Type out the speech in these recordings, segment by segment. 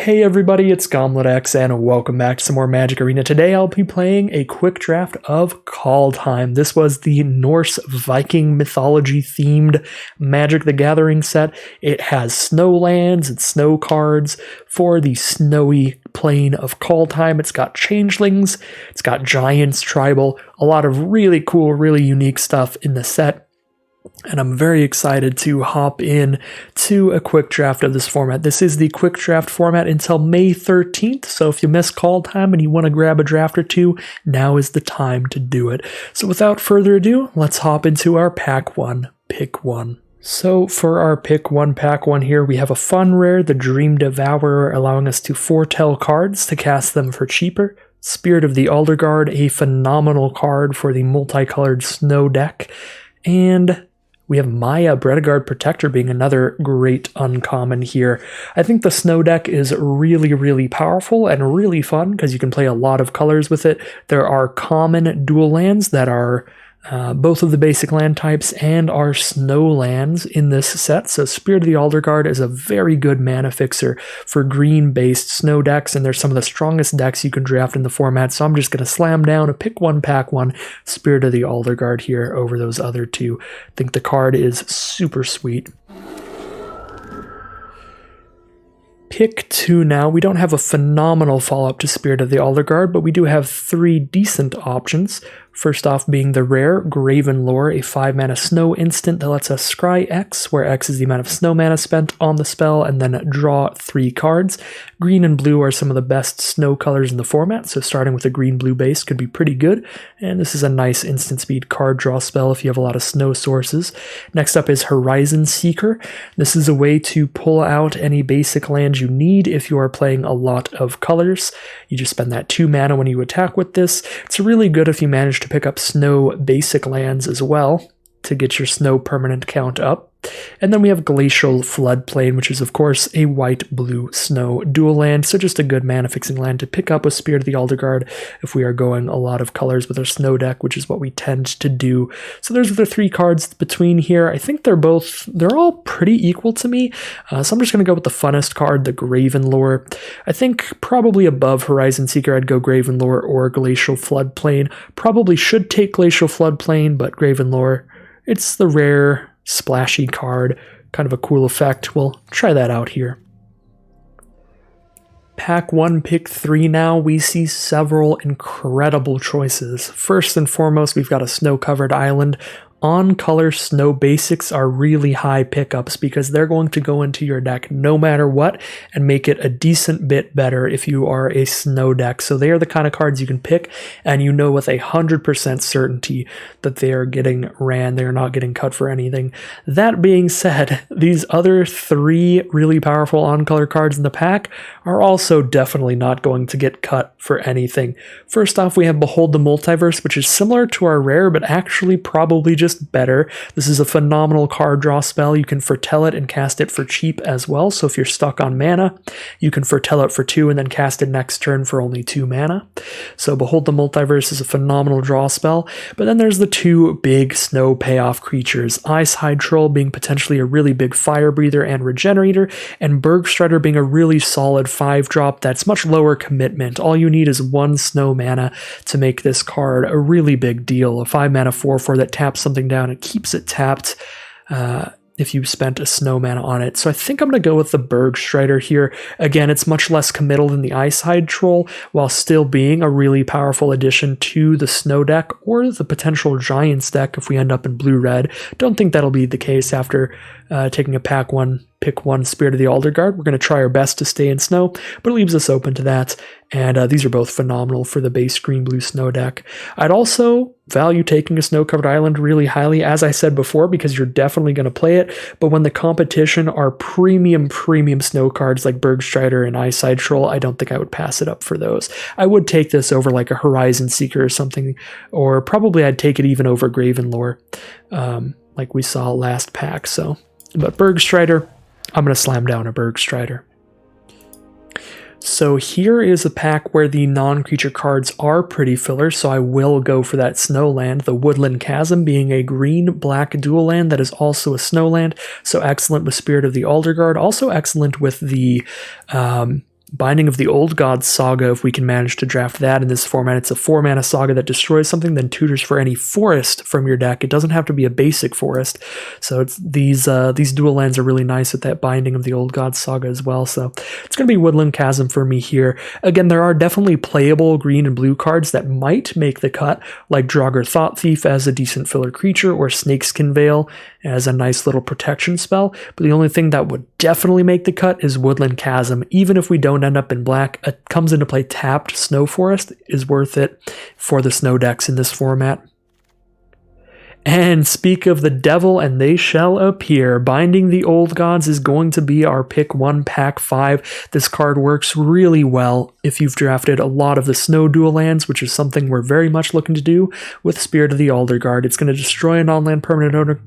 Hey everybody, it's GombletX and welcome back to some more Magic Arena. Today I'll be playing a quick draft of Kaldheim. This was the Norse Viking mythology themed Magic the Gathering set. It has snow lands and snow cards for the snowy plane of Kaldheim. It's got changelings, it's got giants, tribal, a lot of really cool, really unique stuff in the set. And I'm very excited to hop in to a quick draft of this format. This is the quick draft format until May 13th, so if you miss Kaldheim and you want to grab a draft or two, now is the time to do it. So without further ado, let's hop into our Pack 1, Pick 1. So for our Pick 1, Pack 1 here, we have a fun rare, the Dream Devourer, allowing us to foretell cards to cast them for cheaper. Spirit of the Alderguard, a phenomenal card for the multicolored snow deck. And we have Maya, Bredegard Protector, being another great uncommon here. I think the snow deck is really, really powerful and really fun because you can play a lot of colors with it. There are common dual lands that are both of the basic land types and are snow lands in this set. So Spirit of the Alderguard is a very good mana fixer for green-based snow decks, and they're some of the strongest decks you can draft in the format. So I'm just going to slam down a Pick 1, Pack 1 Spirit of the Alderguard here over those other two. I think the card is super sweet. Pick 2 now. We don't have a phenomenal follow-up to Spirit of the Alderguard, but we do have three decent options. First off being the rare Graven Lore, a 5-mana snow instant that lets us scry X, where X is the amount of snow mana spent on the spell, and then draw 3 cards. Green and blue are some of the best snow colors in the format, so starting with a green-blue base could be pretty good, and this is a nice instant speed card draw spell if you have a lot of snow sources. Next up is Horizon Seeker. This is a way to pull out any basic lands you need if you are playing a lot of colors. You just spend that 2 mana when you attack with this. It's really good if you manage to pick up snow basic lands as well to get your snow permanent count up. And then we have Glacial Floodplain, which is of course a white-blue snow dual land, so just a good mana fixing land to pick up with Spirit of the Alderguard if we are going a lot of colors with our snow deck, which is what we tend to do. So there's the 3 cards between here. I think they're all pretty equal to me, so I'm just going to go with the funnest card, the Graven Lore. I think probably above Horizon Seeker I'd go Graven Lore or Glacial Floodplain. Probably should take Glacial Floodplain, but Graven Lore, it's the rare splashy card, kind of a cool effect. We'll try that out here. Pack 1, Pick 3 now. We see several incredible choices. First and foremost, we've got a snow-covered island. On-color snow basics are really high pickups because they're going to go into your deck no matter what and make it a decent bit better if you are a snow deck. So they are the kind of cards you can pick and you know with 100% certainty that they are getting ran. They are not getting cut for anything. That being said, these other 3 really powerful on-color cards in the pack are also definitely not going to get cut for anything. First off, we have Behold the Multiverse, which is similar to our rare, but actually probably just better. This is a phenomenal card draw spell. You can foretell it and cast it for cheap as well. So if you're stuck on mana, you can foretell it for 2 and then cast it next turn for only 2 mana. So Behold the Multiverse is a phenomenal draw spell. But then there's the 2 big snow payoff creatures, Icehide Troll being potentially a really big fire breather and regenerator, and Bergstrider being a really solid 5-drop that's much lower commitment. All you need is 1 snow mana to make this card a really big deal. A 5-mana 4/4 that taps something down and keeps it tapped if you spent a snow mana on it. So I think I'm going to go with the Bergstrider here. Again, it's much less committal than the Icehide Troll, while still being a really powerful addition to the snow deck or the potential Giants deck if we end up in blue-red. Don't think that'll be the case after taking a Pack 1, Pick 1 Spirit of the Alderguard. We're going to try our best to stay in snow, but it leaves us open to that. And these are both phenomenal for the base green-blue snow deck. I'd also value taking a snow-covered island really highly, as I said before, because you're definitely going to play it. But when the competition are premium snow cards like Bergstrider and Icehide Troll, I don't think I would pass it up for those. I would take this over like a Horizon Seeker or something, or probably I'd take it even over Graven Lore, like we saw last pack. But Bergstrider, I'm going to slam down a Bergstrider. So here is a pack where the non-creature cards are pretty filler, so I will go for that snow land, the Woodland Chasm being a green-black dual land that is also a snow land, so excellent with Spirit of the Alderguard, also excellent with the Binding of the Old Gods Saga, if we can manage to draft that in this format. It's a 4-mana saga that destroys something, then tutors for any forest from your deck. It doesn't have to be a basic forest. So it's these dual lands are really nice with that Binding of the Old Gods Saga as well. So it's going to be Woodland Chasm for me here. Again, there are definitely playable green and blue cards that might make the cut, like Draugr Thought Thief as a decent filler creature, or Snakeskin Veil as a nice little protection spell. But the only thing that would definitely make the cut is Woodland Chasm. Even if we don't end up in black, it comes into play tapped Snow Forest is worth it for the snow decks in this format. And speak of the devil, and they shall appear. Binding the Old Gods is going to be our pick 1, pack 5. This card works really well if you've drafted a lot of the snow dual lands, which is something we're very much looking to do with Spirit of the Alderguard. It's going to destroy a non-land permanent owner.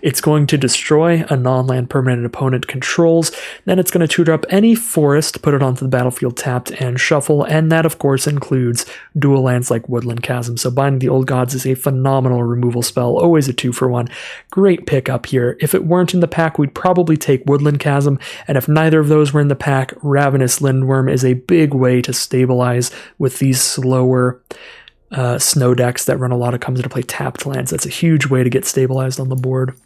It's going to destroy a non-land permanent opponent controls. Then it's going to tutor up any forest, put it onto the battlefield tapped, and shuffle. And that, of course, includes dual lands like Woodland Chasm. So Binding the Old Gods is a phenomenal removal spell. Always a 2-for-1. Great pickup here. If it weren't in the pack, we'd probably take Woodland Chasm. And if neither of those were in the pack, Ravenous Lindworm is a big way to stabilize with these slower snow decks that run a lot of comes into play tapped lands. That's a huge way to get stabilized on the board.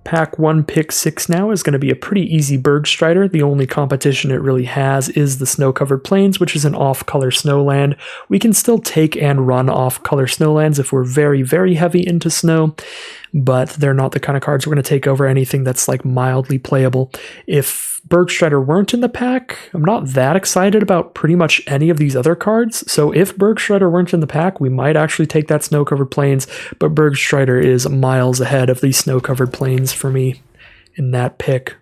Pack 1, pick 6 now is going to be a pretty easy Bergstrider. The only competition it really has is the Snow-Covered Plains, which is an off-color snowland. We can still take and run off-color snowlands if we're very, very heavy into snow, but they're not the kind of cards we're going to take over anything that's like mildly playable. If Bergstrider weren't in the pack, I'm not that excited about pretty much any of these other cards. So if Bergstrider weren't in the pack, we might actually take that Snow-Covered Plains, but Bergstrider is miles ahead of the Snow-Covered Plains for me in that pick.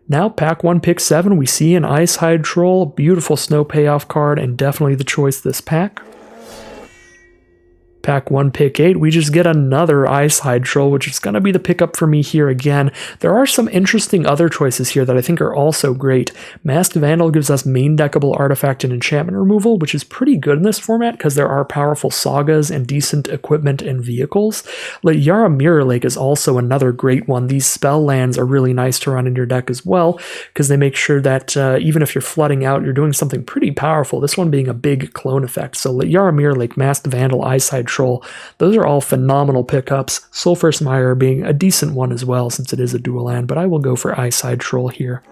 Now, pack 1, pick 7, we see an Icehide Troll, beautiful snow payoff card, and definitely the choice this pack. Pack 1, pick 8, we just get another Icehide Troll, which is going to be the pickup for me here again. There are some interesting other choices here that I think are also great. Masked Vandal gives us main deckable artifact and enchantment removal, which is pretty good in this format because there are powerful sagas and decent equipment and vehicles. Liara Mirror Lake is also another great one. These spell lands are really nice to run in your deck as well because they make sure that even if you're flooding out, you're doing something pretty powerful, this one being a big clone effect. So Liara Mirror Lake, Masked Vandal, Icehide Troll, those are all phenomenal pickups. Sulphurous Mire being a decent one as well since it is a dual land, but I will go for Icehide Troll here.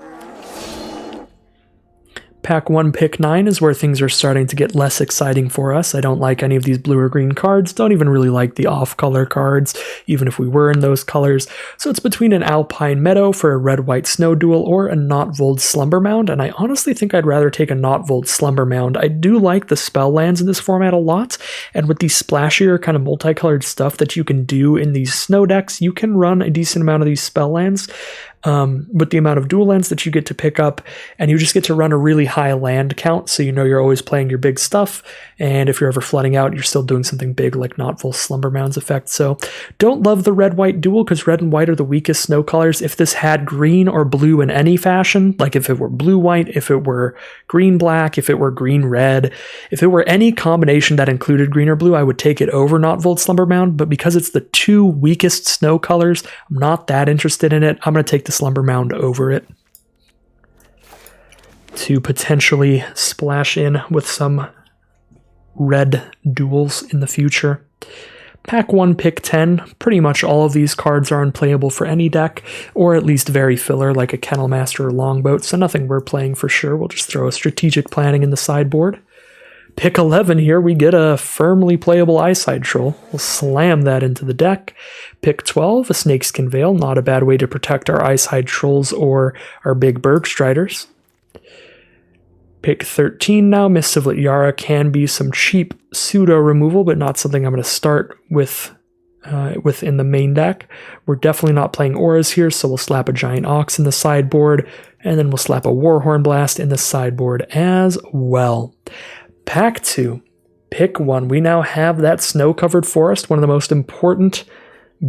Pack 1, pick 9 is where things are starting to get less exciting for us. I don't like any of these blue or green cards, don't even really like the off-color cards, even if we were in those colors. So it's between an Alpine Meadow for a red-white snow duel or a Notvold Slumber Mound, and I honestly think I'd rather take a Notvold Slumber Mound. I do like the spell lands in this format a lot, and with the splashier kind of multicolored stuff that you can do in these snow decks, you can run a decent amount of these spell lands. With the amount of dual lands that you get to pick up, and you just get to run a really high land count, so you know you're always playing your big stuff, and if you're ever flooding out, you're still doing something big like Notvold Slumber Mound's effect. So don't love the red-white duel, because red and white are the weakest snow colors. If this had green or blue in any fashion, like if it were blue-white, if it were green-black, if it were green-red, if it were any combination that included green or blue, I would take it over Notvold Slumber Mound, but because it's the two weakest snow colors, I'm not that interested in it. I'm going to take the Slumber Mound over it to potentially splash in with some red duels in the future. Pack 1, pick 10. Pretty much all of these cards are unplayable for any deck, or at least very filler like a Kennel Master or Longboat, so nothing we're playing for sure. We'll just throw a Strategic Planning in the sideboard. Pick 11 here, we get a firmly playable Icehide Troll. We'll slam that into the deck. Pick 12, a Snakeskin Veil, not a bad way to protect our Icehide Trolls or our big Bergstriders. Pick 13 now, Mists of Liara can be some cheap pseudo removal, but not something I'm going to start with within the main deck. We're definitely not playing auras here, so we'll slap a Giant Ox in the sideboard, and then we'll slap a Warhorn Blast in the sideboard as well. Pack 2, pick 1. We now have that snow-covered forest, one of the most important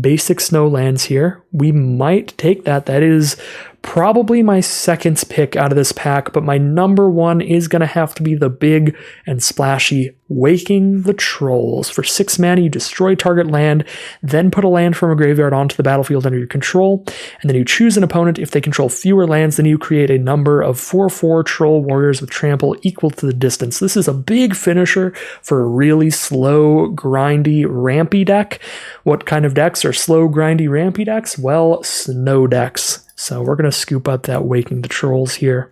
basic snow lands here. We might take that. That is Probably my second pick out of this pack, but my number one is going to have to be the big and splashy Waking the Trolls. For 6 mana, you destroy target land, then put a land from a graveyard onto the battlefield under your control, and then you choose an opponent. If they control fewer lands than you, create a number of 4/4 troll warriors with trample equal to the distance. This is a big finisher for a really slow, grindy, rampy deck. What kind of decks are slow, grindy, rampy decks? Well, snow decks. So we're going to scoop up that Waking the Trolls here.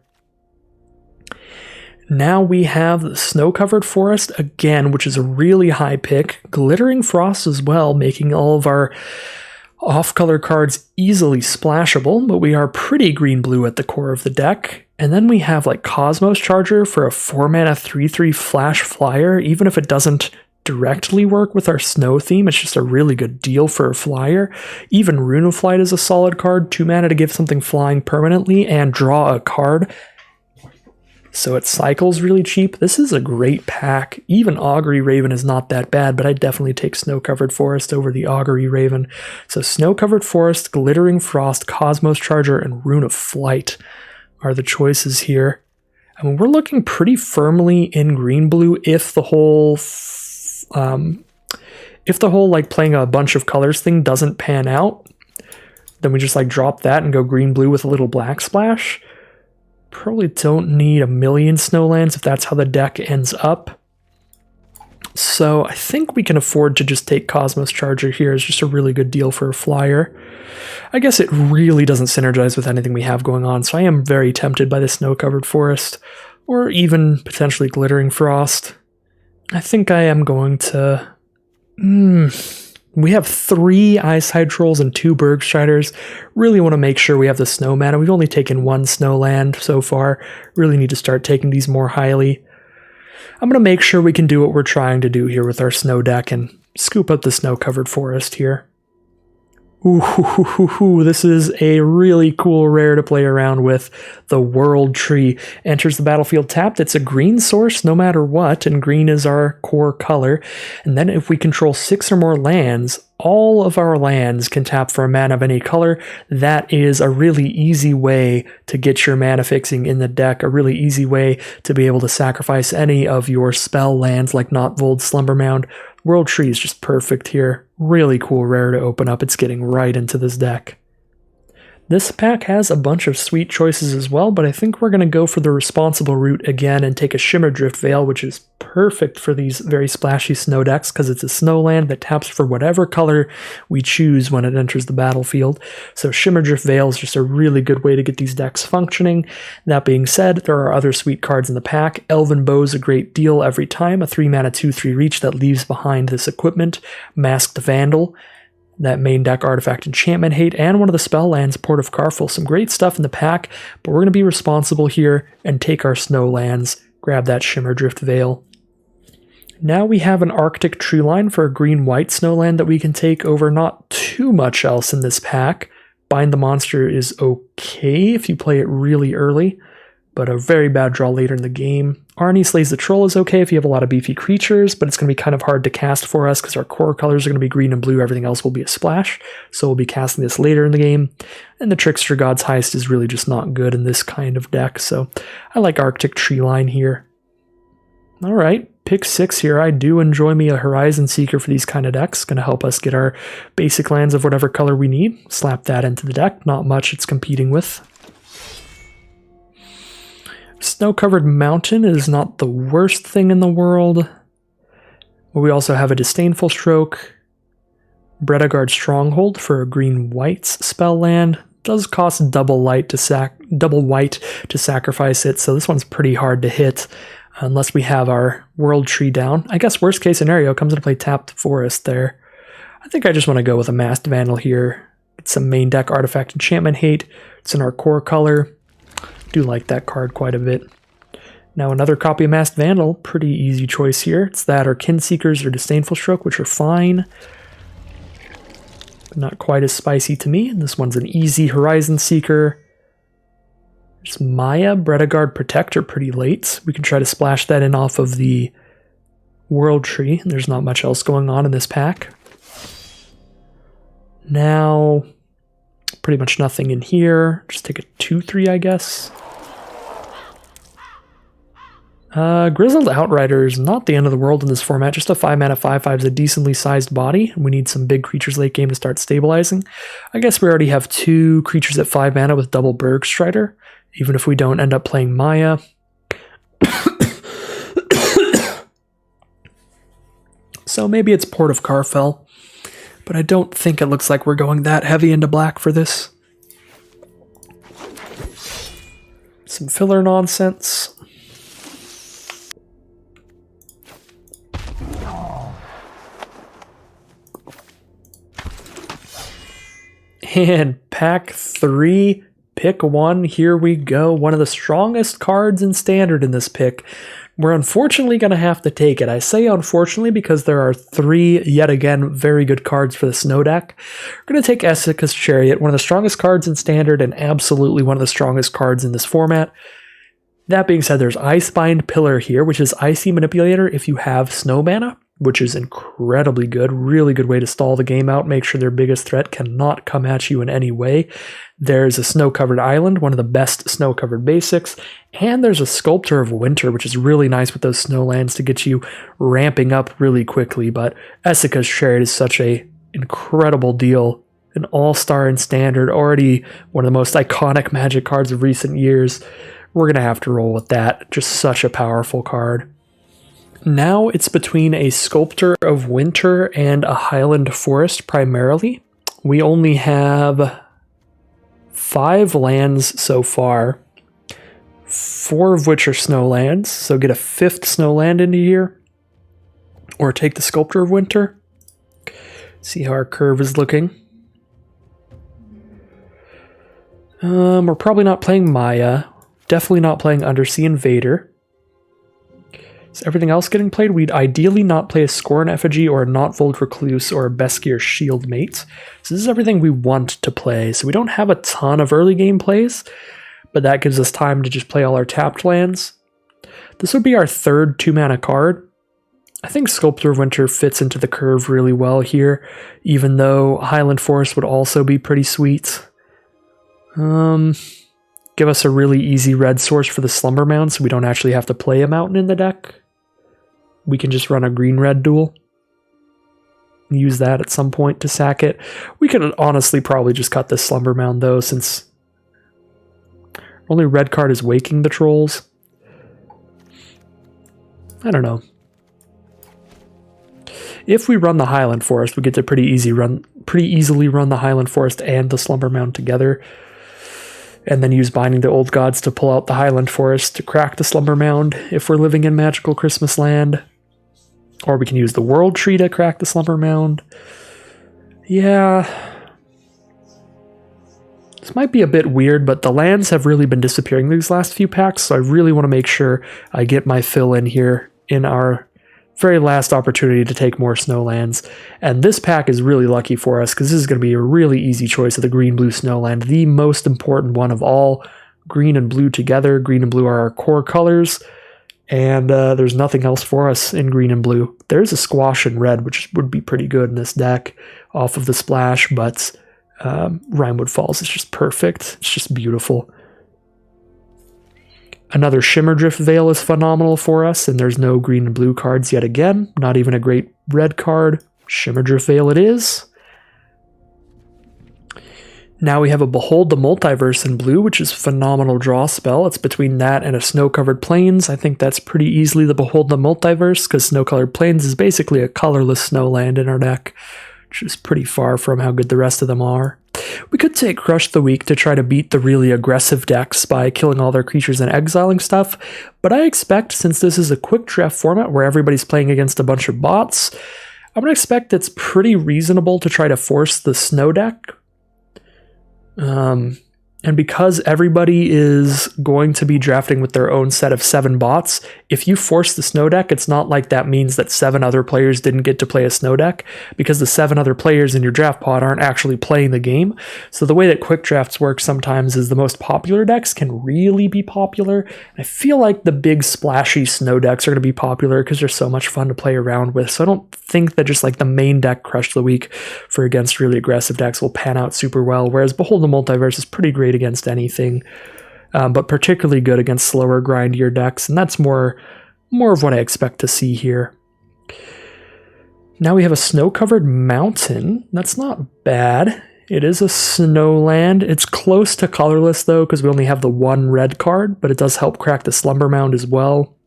Now we have the Snow-Covered Forest again, which is a really high pick. Glittering Frost as well, making all of our off-color cards easily splashable, but we are pretty green-blue at the core of the deck. And then we have like Cosmos Charger for a 4-mana 3/3 flash flyer. Even if it doesn't directly work with our snow theme, it's just a really good deal for a flyer. Even Rune of Flight is a solid card, 2 mana to give something flying permanently and draw a card. So it cycles really cheap. This is a great pack. Even Augury Raven is not that bad, but I'd definitely take Snow-Covered Forest over the Augury Raven. So Snow-Covered Forest, Glittering Frost, Cosmos Charger, and Rune of Flight are the choices here. I mean, we're looking pretty firmly in green-blue if the whole like playing a bunch of colors thing doesn't pan out. Then we just like drop that and go green-blue with a little black splash. Probably don't need a million snowlands if that's how the deck ends up. So I think we can afford to just take Cosmos Charger here. It's just a really good deal for a flyer. I guess it really doesn't synergize with anything we have going on, so I am very tempted by the Snow-Covered Forest, or even potentially Glittering Frost. I think I am going to... We have 3 Eyeside Trolls and 2 Bergstriders. Really want to make sure we have the snow mana. We've only taken 1 Snowland so far. Really need to start taking these more highly. I'm going to make sure we can do what we're trying to do here with our snow deck and scoop up the Snow-Covered Forest here. Ooh, this is a really cool rare to play around with. The World Tree enters the battlefield tapped. It's a green source no matter what, and green is our core color. And then if we control 6 or more lands, all of our lands can tap for a mana of any color. That is a really easy way to get your mana fixing in the deck, a really easy way to be able to sacrifice any of your spell lands like Notvold, Slumbermound. World Tree is just perfect here. Really cool rare to open up. It's getting right into this deck. This pack has a bunch of sweet choices as well, but I think we're going to go for the responsible route again and take a Shimmerdrift Veil, which is perfect for these very splashy snow decks because it's a snowland that taps for whatever color we choose when it enters the battlefield. So Shimmerdrift Veil is just a really good way to get these decks functioning. That being said, there are other sweet cards in the pack. Elven Bow is a great deal every time, a 3-mana 2/3 reach that leaves behind this equipment. Masked Vandal, that main deck artifact Enchantment Hate, and one of the spell lands, Port of Carful. Some great stuff in the pack, but we're going to be responsible here and take our snow lands, grab that Shimmerdrift Veil. Now we have an Arctic Treeline for a green-white snowland that we can take over not too much else in this pack. Bind the Monster is okay if you play it really early, but a very bad draw later in the game. Arnie Slays the Troll is okay if you have a lot of beefy creatures, but it's going to be kind of hard to cast for us because our core colors are going to be green and blue. Everything else will be a splash, so we'll be casting this later in the game. And the Trickster God's Heist is really just not good in this kind of deck, so I like Arctic Treeline here. All right, pick 6 here. I do enjoy me a Horizon Seeker for these kind of decks. Going to help us get our basic lands of whatever color we need. Slap that into the deck. Not much it's competing with. Snow-Covered Mountain is not the worst thing in the world. We also have a Disdainful Stroke. Bredagard Stronghold for a green-white spell land. Does cost double white to sacrifice it, so this one's pretty hard to hit unless we have our World Tree down. I guess worst case scenario comes into play tapped Forest there. I think I just want to go with a Masked Vandal here. It's some main deck artifact Enchantment Hate. It's in our core color. Do like that card quite a bit. Now another copy of Masked Vandal, pretty easy choice here. It's that or Kinseekers or Disdainful Stroke, which are fine, but not quite as spicy to me. This one's an easy Horizon Seeker. There's Maya, Bredagard Protector pretty late. We can try to splash that in off of the World Tree. There's not much else going on in this pack. Now, Pretty much nothing in here. Just take a 2/3, I guess. Grizzled Outrider is not the end of the world in this format. Just a 5-mana 5/5 is a decently sized body. We need some big creatures late game to start stabilizing. I guess we already have 2 creatures at 5 mana with double Bergstrider, even if we don't end up playing Maya. So maybe it's Port of Carfell, but I don't think it looks like we're going that heavy into black for this. Some filler nonsense. And pack 3, pick 1, here we go. One of the strongest cards in Standard in this pick. We're unfortunately going to have to take it. I say unfortunately because there are 3, yet again, very good cards for the Snow deck. We're going to take Essica's Chariot, one of the strongest cards in Standard and absolutely one of the strongest cards in this format. That being said, there's Icebind Pillar here, which is Icy Manipulator if you have Snow mana, which is incredibly good. Really good way to stall the game out, make sure their biggest threat cannot come at you in any way. There's a Snow-Covered Island, one of the best snow-covered basics, and there's a Sculptor of Winter, which is really nice with those snowlands to get you ramping up really quickly, but Essica's Chariot is such a incredible deal. An all-star in Standard, already one of the most iconic Magic cards of recent years. We're going to have to roll with that. Just such a powerful card. Now it's between a Sculptor of Winter and a Highland Forest primarily. We only have 5 lands so far, 4 of which are snowlands, so get a 5th snowland into here, or take the Sculptor of Winter. See how our curve is looking. We're probably not playing Maya, definitely not playing Undersea Invader. Is everything else getting played? We'd ideally not play a Scorn Effigy or a Notvold Recluse or a Beskir Shieldmate. So this is everything we want to play. So we don't have a ton of early game plays, but that gives us time to just play all our tapped lands. This would be our 3rd 2-mana card. I think Sculptor of Winter fits into the curve really well here, even though Highland Forest would also be pretty sweet. Give us a really easy red source for the Slumber Mound so we don't actually have to play a mountain in the deck. We can just run a green-red duel. Use that at some point to sack it. We could honestly probably just cut this Slumber Mound though, since only red card is Waking the Trolls. I don't know. If we run the Highland Forest, we get to pretty easily run the Highland Forest and the Slumber Mound together, and then use Binding the Old Gods to pull out the Highland Forest to crack the Slumber Mound if we're living in Magical Christmas Land. Or we can use the World Tree to crack the Slumber Mound. Yeah. This might be a bit weird, but the lands have really been disappearing these last few packs, so I really want to make sure I get my fill in here in our very last opportunity to take more Snowlands. And this pack is really lucky for us, because this is going to be a really easy choice of the green-blue Snowland, the most important one of all. Green and blue together. Green and blue are our core colors, and there's nothing else for us in green and blue. There's a Squash in red, which would be pretty good in this deck off of the splash, but Rimewood Falls is just perfect. It's just beautiful. Another Shimmerdrift Veil is phenomenal for us, and there's no green and blue cards yet again. Not even a great red card. Shimmerdrift Veil it is. Now we have a Behold the Multiverse in blue, which is a phenomenal draw spell. It's between that and a Snow-Covered Plains. I think that's pretty easily the Behold the Multiverse, because Snow-Covered Plains is basically a colorless snowland in our deck, which is pretty far from how good the rest of them are. We could take Crush the Weak to try to beat the really aggressive decks by killing all their creatures and exiling stuff, but I expect, since this is a quick draft format where everybody's playing against a bunch of bots, I'm going to expect it's pretty reasonable to try to force the Snow deck. And because everybody is going to be drafting with their own set of 7 bots, if you force the snow deck, it's not like that means that 7 other players didn't get to play a snow deck, because the 7 other players in your draft pod aren't actually playing the game. So the way that quick drafts work sometimes is the most popular decks can really be popular. I feel like the big splashy snow decks are going to be popular because they're so much fun to play around with. So I don't think that just like the main deck Crush of the Week for against really aggressive decks will pan out super well, whereas Behold the Multiverse is pretty great against anything, but particularly good against slower, grindier decks, and that's more of what I expect to see here. Now we have a snow-covered mountain. That's not bad. It is a snowland. It's close to colorless, though, because we only have the 1 red card, but it does help crack the Slumber Mound as well.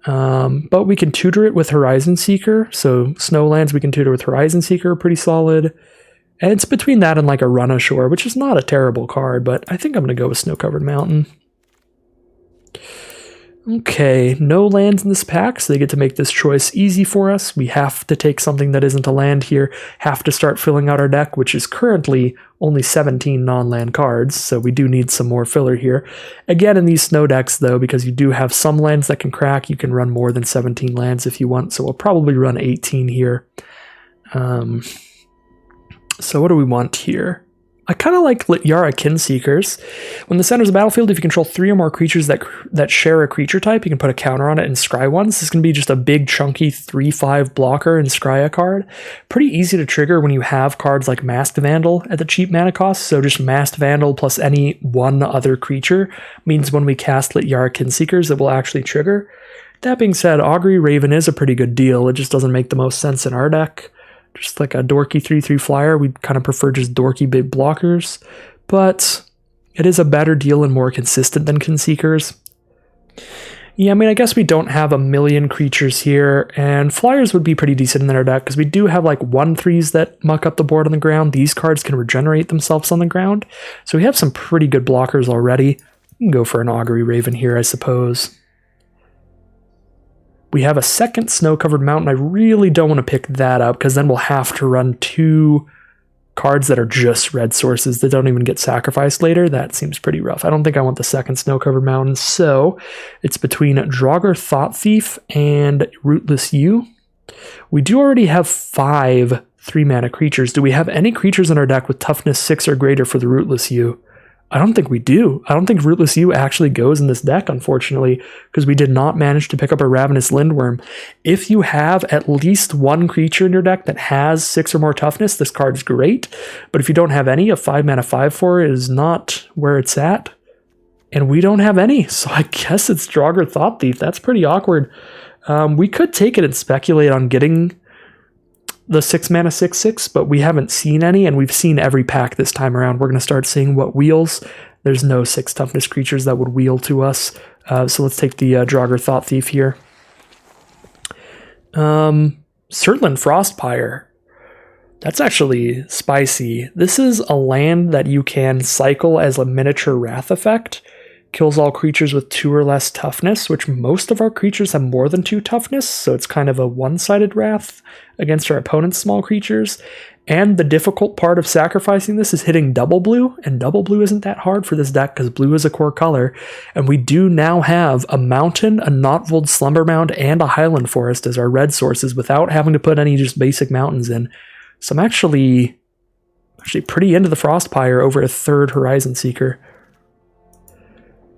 But we can tutor it with Horizon Seeker, so snowlands we can tutor with Horizon Seeker, pretty solid. And it's between that and like a Run Ashore, which is not a terrible card, but I think I'm going to go with Snow-Covered Mountain. Okay, no lands in this pack, so they get to make this choice easy for us. We have to take something that isn't a land here, have to start filling out our deck, which is currently only 17 non-land cards, so we do need some more filler here. Again, in these snow decks, though, because you do have some lands that can crack, you can run more than 17 lands if you want, so we'll probably run 18 here. So what do we want here? I kind of like Lityara Kinseekers. When the center of the battlefield, if you control 3 or more creatures that share a creature type, you can put a counter on it and scry one. This is going to be just a big chunky 3/5 blocker and scry a card. Pretty easy to trigger when you have cards like Masked Vandal at the cheap mana cost, so just Masked Vandal plus any one other creature means when we cast Lityara Kinseekers it will actually trigger. That being said, Augury Raven is a pretty good deal, it just doesn't make the most sense in our deck. Just like a dorky 3/3 flyer, we kind of prefer just dorky big blockers, but it is a better deal and more consistent than Kinseekers. Yeah, I mean, I guess we don't have a million creatures here, and flyers would be pretty decent in our deck, because we do have like 1/3s that muck up the board on the ground. These cards can regenerate themselves on the ground, so we have some pretty good blockers already. We can go for an Augury Raven here, I suppose. We have a second snow-covered mountain. I really don't want to pick that up, because then we'll have to run 2 cards that are just red sources that don't even get sacrificed later. That seems pretty rough. I don't think I want the second snow-covered mountain, so it's between Draugr Thought Thief and Rootless Yew. We do already have 5 3-mana creatures. Do we have any creatures in our deck with toughness 6 or greater for the Rootless Yew? I don't think we do. I don't think Rootless Yew actually goes in this deck, unfortunately, because we did not manage to pick up a Ravenous Lindworm. If you have at least 1 creature in your deck that has 6 or more toughness, this card's great. But if you don't have any, a 5-mana 5/4 is not where it's at. And we don't have any, so I guess it's Draugr Thought Thief. That's pretty awkward. We could take it and speculate on getting the 6-mana 6/6, but we haven't seen any, and we've seen every pack this time around. We're going to start seeing what wheels. There's no 6 toughness creatures that would wheel to us, so let's take the Draugr Thought Thief here. Surtland Frostpire. That's actually spicy. This is a land that you can cycle as a miniature Wrath effect. Kills all creatures with 2 or less toughness, which most of our creatures have more than 2 toughness, so it's kind of a one-sided Wrath against our opponent's small creatures. And the difficult part of sacrificing this is hitting double blue, and double blue isn't that hard for this deck because blue is a core color, and we do now have a mountain, a Notvold Slumber Mound, and a Highland Forest as our red sources without having to put any just basic mountains in. So I'm actually pretty into the Frostpire over a 3rd Horizon Seeker.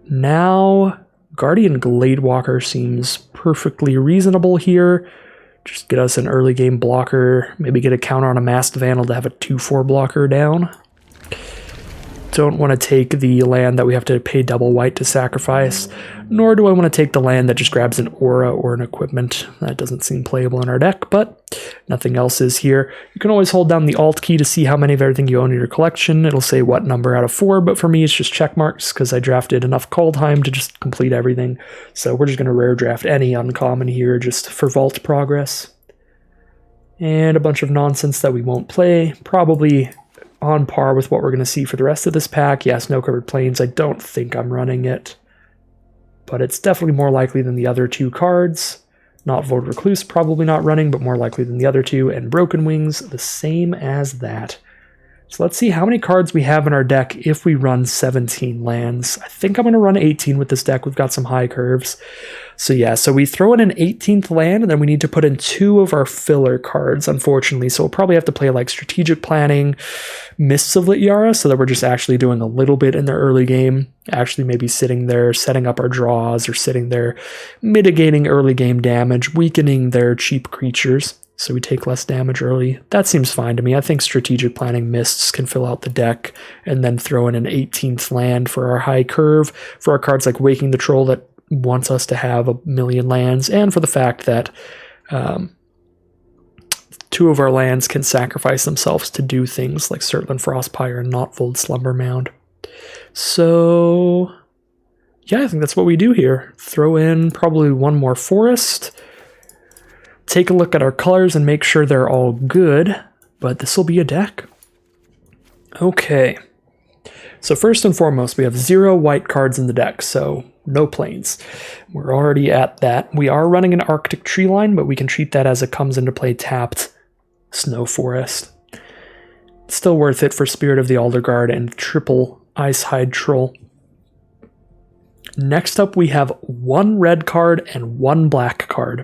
Now, Guardian Gladewalker seems perfectly reasonable here. Just get us an early game blocker, maybe get a counter on a Masked Vandal to have a 2/4 blocker down. Don't want to take the land that we have to pay double white to sacrifice, nor do I want to take the land that just grabs an aura or an equipment. That doesn't seem playable in our deck, but nothing else is here. You can always hold down the Alt key to see how many of everything you own in your collection. It'll say what number out of 4, but for me it's just check marks because I drafted enough Kaldheim to just complete everything. So we're just going to rare draft any uncommon here just for vault progress. And a bunch of nonsense that we won't play. Probably on par with what we're going to see for the rest of this pack. Yeah, Snow-Covered Plains, I don't think I'm running it. But it's definitely more likely than the other 2 cards. Notvold Recluse, probably not running, but more likely than the other 2. And Broken Wings, the same as that. So let's see how many cards we have in our deck if we run 17 lands. I think I'm going to run 18 with this deck. We've got some high curves. So yeah, so we throw in an 18th land, and then we need to put in 2 of our filler cards, unfortunately. So we'll probably have to play like Strategic Planning, Mists of Lityara, so that we're just actually doing a little bit in the early game. Actually maybe sitting there, setting up our draws, or sitting there, mitigating early game damage, weakening their cheap creatures, so we take less damage early. That seems fine to me. I think Strategic Planning Mists can fill out the deck, and then throw in an 18th land for our high curve, for our cards like Waking the Troll that wants us to have a million lands, and for the fact that 2 of our lands can sacrifice themselves to do things like Surtland Frostpire and Knotfold Slumber Mound. So yeah, I think that's what we do here. Throw in probably 1 more forest, take a look at our colors and make sure they're all good, but this will be a deck. Okay, so first and foremost, we have 0 white cards in the deck, so no plains. We're already at that. We are running an Arctic Tree Line, but we can treat that as it comes into play tapped Snow Forest. Still worth it for Spirit of the Alderguard and triple Icehide Troll. Next up, we have 1 red card and 1 black card.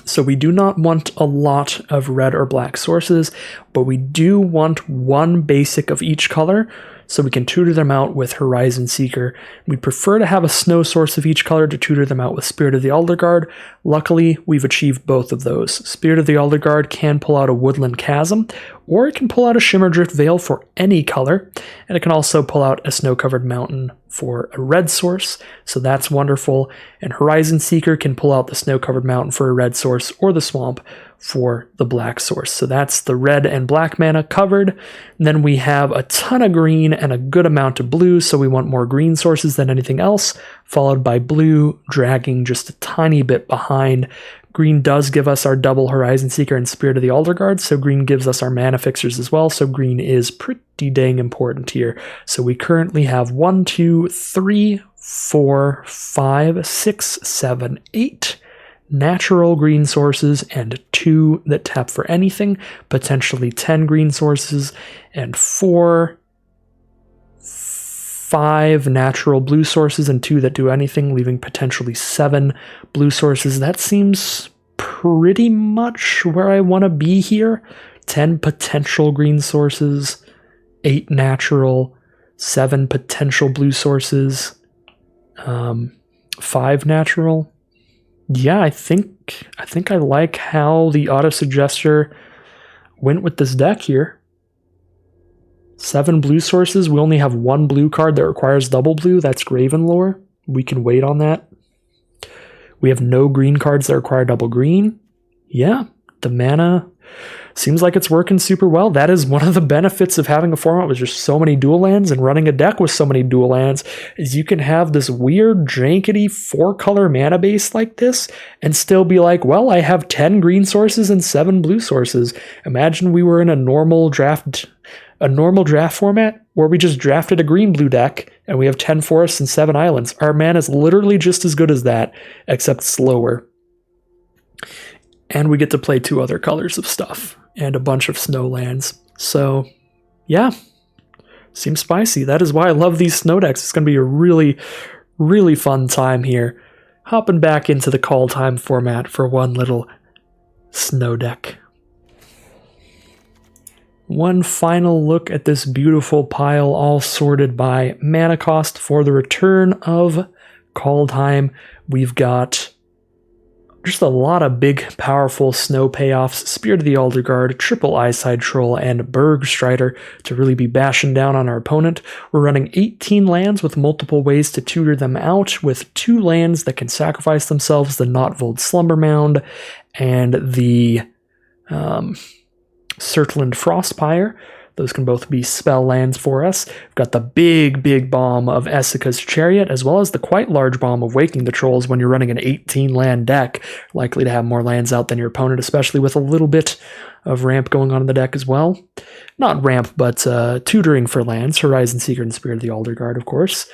So we do not want a lot of red or black sources, but we do want 1 basic of each color, so we can tutor them out with Horizon Seeker. We'd prefer to have a snow source of each color to tutor them out with Spirit of the Alderguard. Luckily, we've achieved both of those. Spirit of the Alderguard can pull out a Woodland Chasm, or it can pull out a Shimmerdrift Veil for any color, and it can also pull out a Snow-Covered Mountain for a red source, so that's wonderful. And Horizon Seeker can pull out the Snow-Covered Mountain for a red source, or the Swamp for the black source. So that's the red and black mana covered. And then we have a ton of green and a good amount of blue, so we want more green sources than anything else, followed by blue dragging just a tiny bit behind. Green does give us our double Horizon Seeker and Spirit of the Alderguard, so green gives us our mana fixers as well, so green is pretty dang important here. So we currently have 1, 2, 3, 4, 5, 6, 7, 8 natural green sources and 2 that tap for anything, potentially 10 green sources, and 5 natural blue sources and 2 that do anything, leaving potentially 7 blue sources. That seems pretty much where I want to be here. 10 potential green sources, 8 natural, 7 potential blue sources, 5 natural. Yeah, I think I like how the auto-suggester went with this deck here. 7 blue sources. We only have 1 blue card that requires double blue. That's Gravenlore. We can wait on that. We have no green cards that require double green. Yeah, the mana seems like it's working super well. That is one of the benefits of having a format with just so many dual lands and running a deck with so many dual lands, is you can have this weird jankety 4-color mana base like this and still be like, well, I have 10 green sources and 7 blue sources. Imagine we were in a normal draft format where we just drafted a green-blue deck and we have 10 forests and 7 islands. Our mana is literally just as good as that, except slower. And we get to play 2 other colors of stuff and a bunch of snow lands. So, yeah, seems spicy. That is why I love these snow decks. It's going to be a really, really fun time here. Hopping back into the Kaldheim format for one little snow deck. One final look at this beautiful pile, all sorted by mana cost for the return of Kaldheim. We've got just a lot of big, powerful snow payoffs. Spirit of the Alderguard, triple Icehide Troll, and Berg Strider to really be bashing down on our opponent. We're running 18 lands with multiple ways to tutor them out, with 2 lands that can sacrifice themselves, the Knotfold Slumber Mound and the Surtland Frostpire. Those can both be spell lands for us. We've got the big bomb of Essica's Chariot, as well as the quite large bomb of Waking the Trolls. When you're running an 18-land deck, likely to have more lands out than your opponent, especially with a little bit of ramp going on in the deck as well. Not ramp, but tutoring for lands. Horizon Seeker and Spirit of the Alderguard, of course.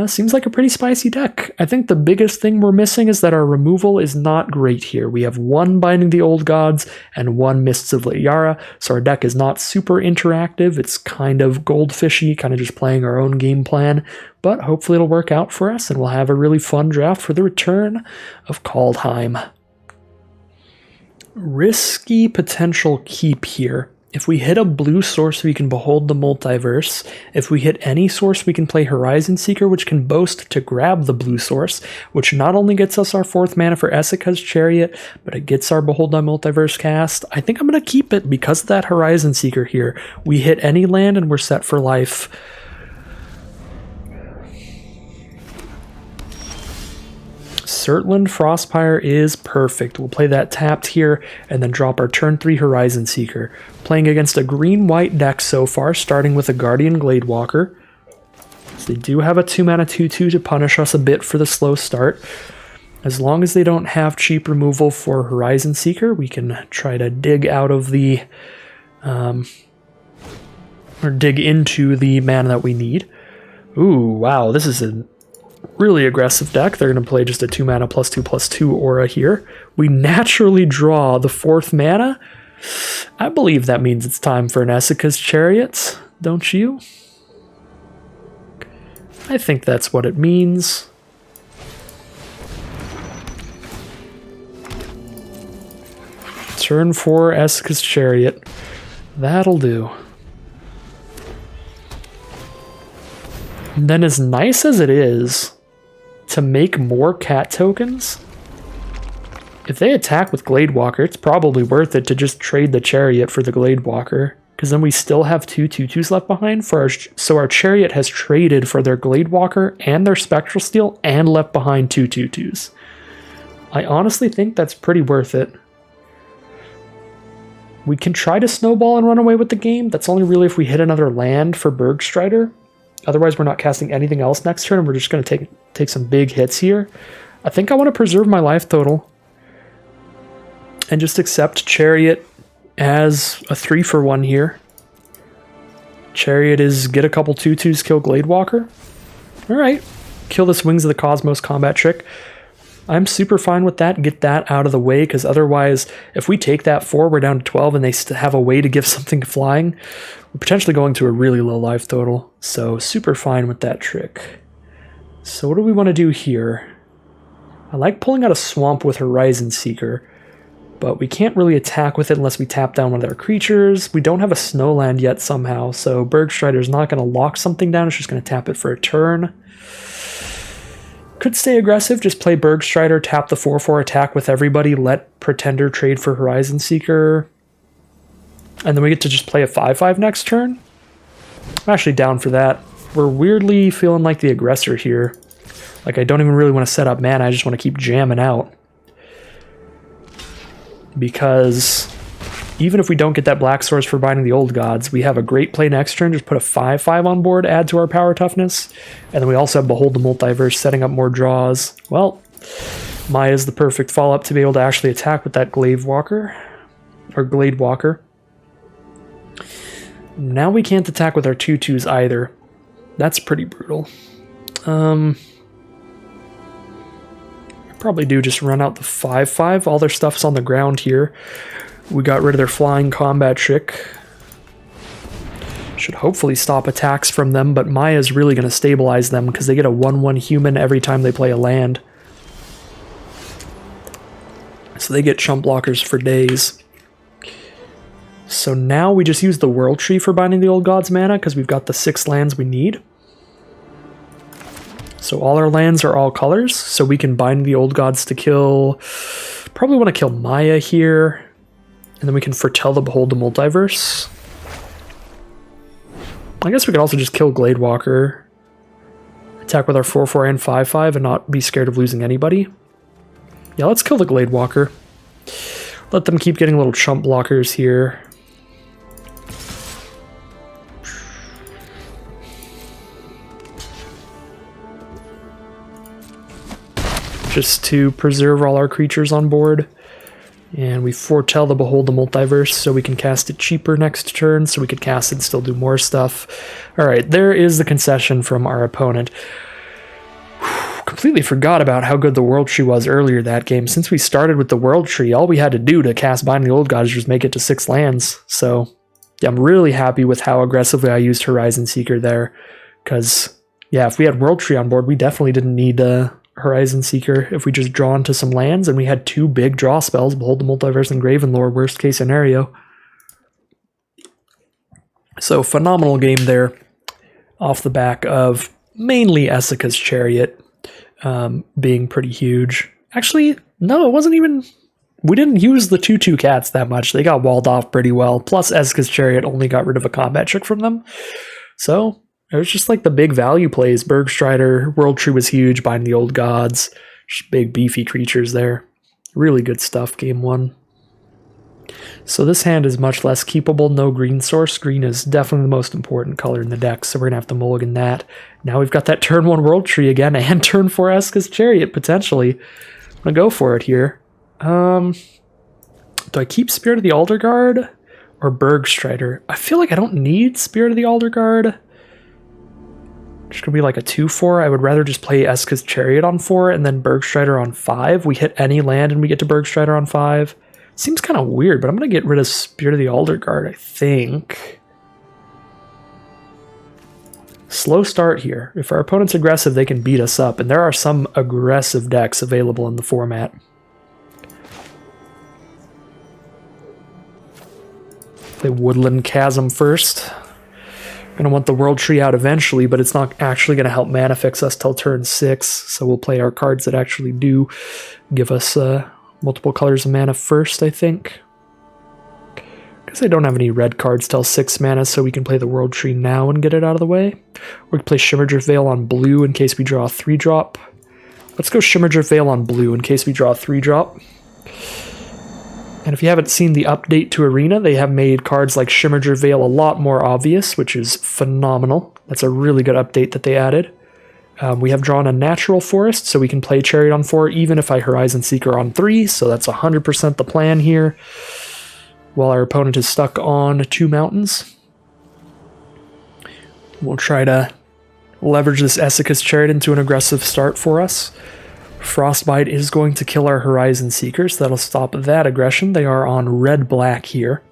Seems like a pretty spicy deck. I think the biggest thing we're missing is that our removal is not great here. We have 1 Binding the Old Gods and 1 Mists of Liara, so our deck is not super interactive. It's kind of goldfishy, kind of just playing our own game plan, but hopefully it'll work out for us and we'll have a really fun draft for the return of Kaldheim. Risky potential keep here. If we hit a blue source, we can Behold the Multiverse. If we hit any source, we can play Horizon Seeker, which can boast to grab the blue source, which not only gets us our 4th mana for Esika's Chariot, but it gets our Behold the Multiverse cast. I think I'm going to keep it because of that Horizon Seeker here. We hit any land and we're set for life. Surtland Frostpire is perfect. We'll play that tapped here and then drop our turn 3 Horizon Seeker. Playing against a green-white deck so far, starting with a Guardian Gladewalker. So they do have a 2-mana 2/2 to punish us a bit for the slow start. As long as they don't have cheap removal for Horizon Seeker, we can try to dig out of the... or dig into the mana that we need. Ooh, wow, this is a really aggressive deck. They're going to play just a 2-mana +2/+2 aura here. We naturally draw the 4th mana. I believe that means it's time for an Esika's Chariot, don't you? I think that's what it means. Turn 4 Esika's Chariot. That'll do. And then as nice as it is to make more cat tokens, if they attack with Gladewalker, it's probably worth it to just trade the Chariot for the Gladewalker, because then we still have 2 2/2s left behind. So our Chariot has traded for their Gladewalker and their Spectral Steel and left behind 2 2/2s. I honestly think that's pretty worth it. We can try to snowball and run away with the game. That's only really if we hit another land for Bergstrider. Otherwise, we're not casting anything else next turn, and we're just going to take some big hits here. I think I want to preserve my life total and just accept Chariot as a 3-for-1 here. Chariot is get a couple 2/2s, kill Gladewalker. Alright, kill this Wings of the Cosmos combat trick. I'm super fine with that, get that out of the way, because otherwise, if we take that 4, we're down to 12, and they have a way to give something flying, we're potentially going to a really low life total. So super fine with that trick. So what do we want to do here? I like pulling out a Swamp with Horizon Seeker, but we can't really attack with it unless we tap down one of their creatures. We don't have a Snowland yet somehow, so Bergstrider's not going to lock something down, it's just going to tap it for a turn. Could stay aggressive, just play Bergstrider, tap the 4/4 attack with everybody, let Pretender trade for Horizon Seeker, and then we get to just play a 5/5 next turn. I'm actually down for that. We're weirdly feeling like the aggressor here. Like, I don't even really want to set up mana, I just want to keep jamming out. Because even if we don't get that black source for Binding the Old Gods, we have a great play next turn, just put a 5/5 on board, add to our power toughness, and then we also have Behold the Multiverse, setting up more draws. Well, Maya's the perfect follow-up to be able to actually attack with that Gladewalker. Now we can't attack with our 2/2s either. That's pretty brutal. I probably do just run out the 5/5. All their stuff's on the ground here. We got rid of their flying combat trick. Should hopefully stop attacks from them, but Maya's really going to stabilize them because they get a 1/1 human every time they play a land. So they get chump blockers for days. So now we just use the World Tree for Binding the Old Gods mana because we've got the 6 lands we need. So all our lands are all colors, so we can Bind the Old Gods to kill... Probably want to kill Maya here. And then we can foretell the Behold the Multiverse. I guess we could also just kill Gladewalker. Attack with our 4/4 and 5/5 and not be scared of losing anybody. Yeah, let's kill the Gladewalker. Let them keep getting little chump blockers here. Just to preserve all our creatures on board. And we foretell the Behold the Multiverse so we can cast it cheaper next turn, so we could cast it and still do more stuff. Alright, there is the concession from our opponent. completely forgot about how good the World Tree was earlier that game. Since we started with the World Tree, all we had to do to cast Bind the Old Gods is just make it to 6 lands. So yeah, I'm really happy with how aggressively I used Horizon Seeker there. Because, yeah, if we had World Tree on board, we definitely didn't need Horizon Seeker if we just draw into some lands, and we had 2 big draw spells, Behold the Multiverse and Gravenlore, worst case scenario. So phenomenal game there off the back of mainly Essica's Chariot being pretty huge. Actually, no, it wasn't even... We didn't use the 2/2 cats that much. They got walled off pretty well. Plus, Essica's Chariot only got rid of a combat trick from them. So it was just like the big value plays. Bergstrider, World Tree was huge, Bind the Old Gods. Just big beefy creatures there. Really good stuff, game 1. So this hand is much less keepable. No green source. Green is definitely the most important color in the deck, so we're going to have to mulligan that. Now we've got that turn 1 World Tree again, and turn 4 Essica's Chariot, potentially. I'm going to go for it here. Do I keep Spirit of the Alder Guard or Bergstrider? I feel like I don't need Spirit of the Alder Guard. It's going to be like a 2/4. I would rather just play Essica's Chariot on 4 and then Bergstrider on 5. We hit any land and we get to Bergstrider on 5. Seems kind of weird, but I'm going to get rid of Spirit of the Alder Guard, I think. Slow start here. If our opponent's aggressive, they can beat us up, and there are some aggressive decks available in the format. Play Woodland Chasm first. Going to want the World Tree out eventually, but it's not actually going to help mana fix us till turn 6, so we'll play our cards that actually do give us multiple colors of mana first, I think. Because I don't have any red cards till 6 mana, so we can play the World Tree now and get it out of the way. Or we can play Shimmerdrift Veil on blue in case we draw a 3-drop. Let's go Shimmerdrift Veil on blue in case we draw a 3-drop. And if you haven't seen the update to Arena, they have made cards like Shimmerdrift Veil a lot more obvious, which is phenomenal. That's a really good update that they added. We have drawn a Natural Forest, so we can play Chariot on 4, even if I Horizon Seeker on 3, so that's 100% the plan here, while our opponent is stuck on 2 mountains. We'll try to leverage this Essica's Chariot into an aggressive start for us. Frostbite is going to kill our Horizon Seekers. That'll stop that aggression. They are on red-black here.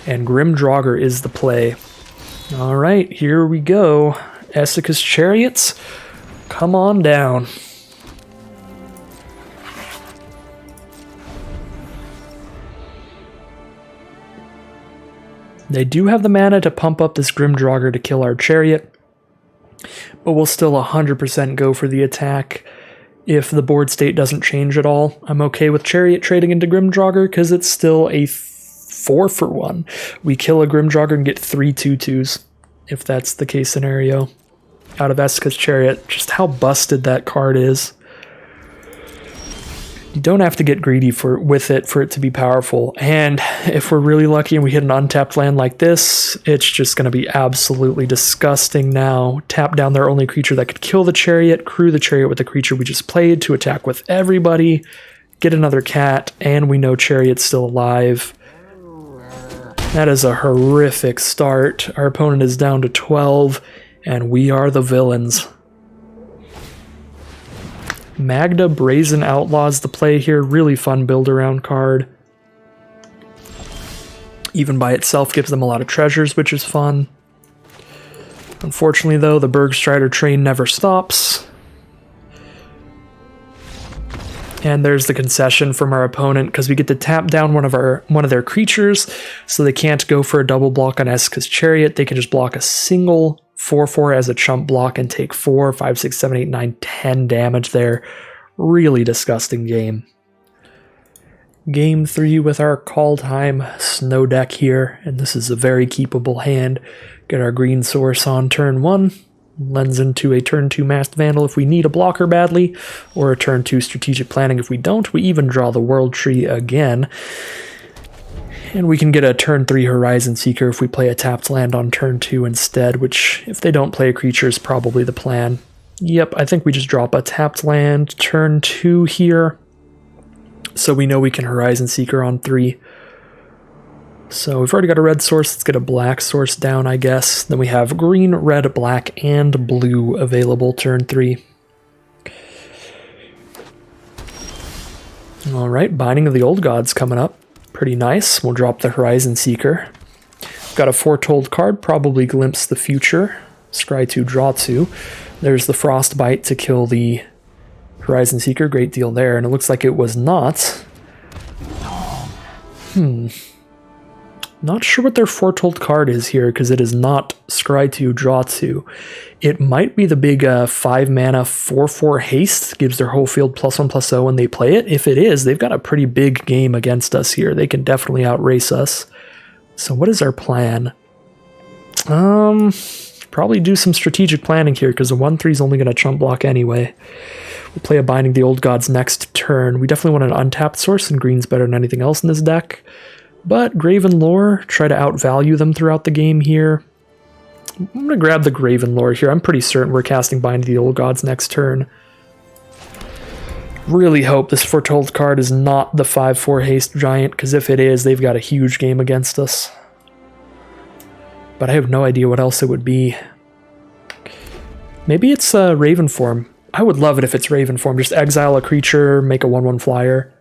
And Grim Draugr is the play. Alright, here we go. Essica's Chariots, come on down. They do have the mana to pump up this Grim Draugr to kill our Chariot, but we'll still 100% go for the attack. If the board state doesn't change at all, I'm okay with Chariot trading into Grim Draugr because it's still a 4-for-1. We kill a Grim Draugr and get 3 2/2s, if that's the case scenario. Out of Essica's Chariot, just how busted that card is. You don't have to get greedy with it for it to be powerful, and if we're really lucky and we hit an untapped land like this, it's just going to be absolutely disgusting now. Tap down their only creature that could kill the Chariot, crew the Chariot with the creature we just played to attack with everybody, get another cat, and we know Chariot's still alive. That is a horrific start. Our opponent is down to 12, and we are the villains. Magda Brazen Outlaws the play here. Really fun build-around card. Even by itself gives them a lot of treasures, which is fun. Unfortunately, though, the Bergstrider train never stops. And there's the concession from our opponent, because we get to tap down one of their creatures, so they can't go for a double block on Essica's Chariot. They can just block a single 4/4 as a chump block and take 4, 5, 6, 7, 8, 9, 10 damage there. Really disgusting game. Game 3 with our Kaldheim Snow deck here, and this is a very keepable hand. Get our green source on turn 1. Lends into a turn 2 Masked Vandal if we need a blocker badly, or a turn 2 Strategic Planning if we don't. We even draw the World Tree again. And we can get a turn 3 Horizon Seeker if we play a tapped land on turn 2 instead, which, if they don't play a creature, is probably the plan. Yep, I think we just drop a tapped land turn 2 here, so we know we can Horizon Seeker on 3. So we've already got a red source, let's get a black source down, I guess. Then we have green, red, black, and blue available turn 3. All right, Binding of the Old Gods coming up. Pretty nice. We'll drop the Horizon Seeker. Got a Foretold card, probably Glimpse the Future. Scry 2, draw 2. There's the Frostbite to kill the Horizon Seeker. Great deal there. And it looks like it was not. Not sure what their Foretold card is here, because it is not Scry 2, draw 2. It might be the big 5 mana 4/4 haste, gives their whole field +1/+0 when they play it. If it is, they've got a pretty big game against us here. They can definitely outrace us. So what is our plan? Probably do some strategic planning here, because the 1/3 is only going to chump block anyway. We'll play a Binding the Old Gods next turn. We definitely want an untapped source, and green's better than anything else in this deck. But Graven Lore, try to outvalue them throughout the game here. I'm going to grab the Graven Lore here. I'm pretty certain we're casting Binding the Old Gods next turn. Really hope this Foretold card is not the 5/4 haste giant, because if it is, they've got a huge game against us. But I have no idea what else it would be. Maybe it's Raven form. I would love it if it's Raven form. Just exile a creature, make a 1/1 flyer.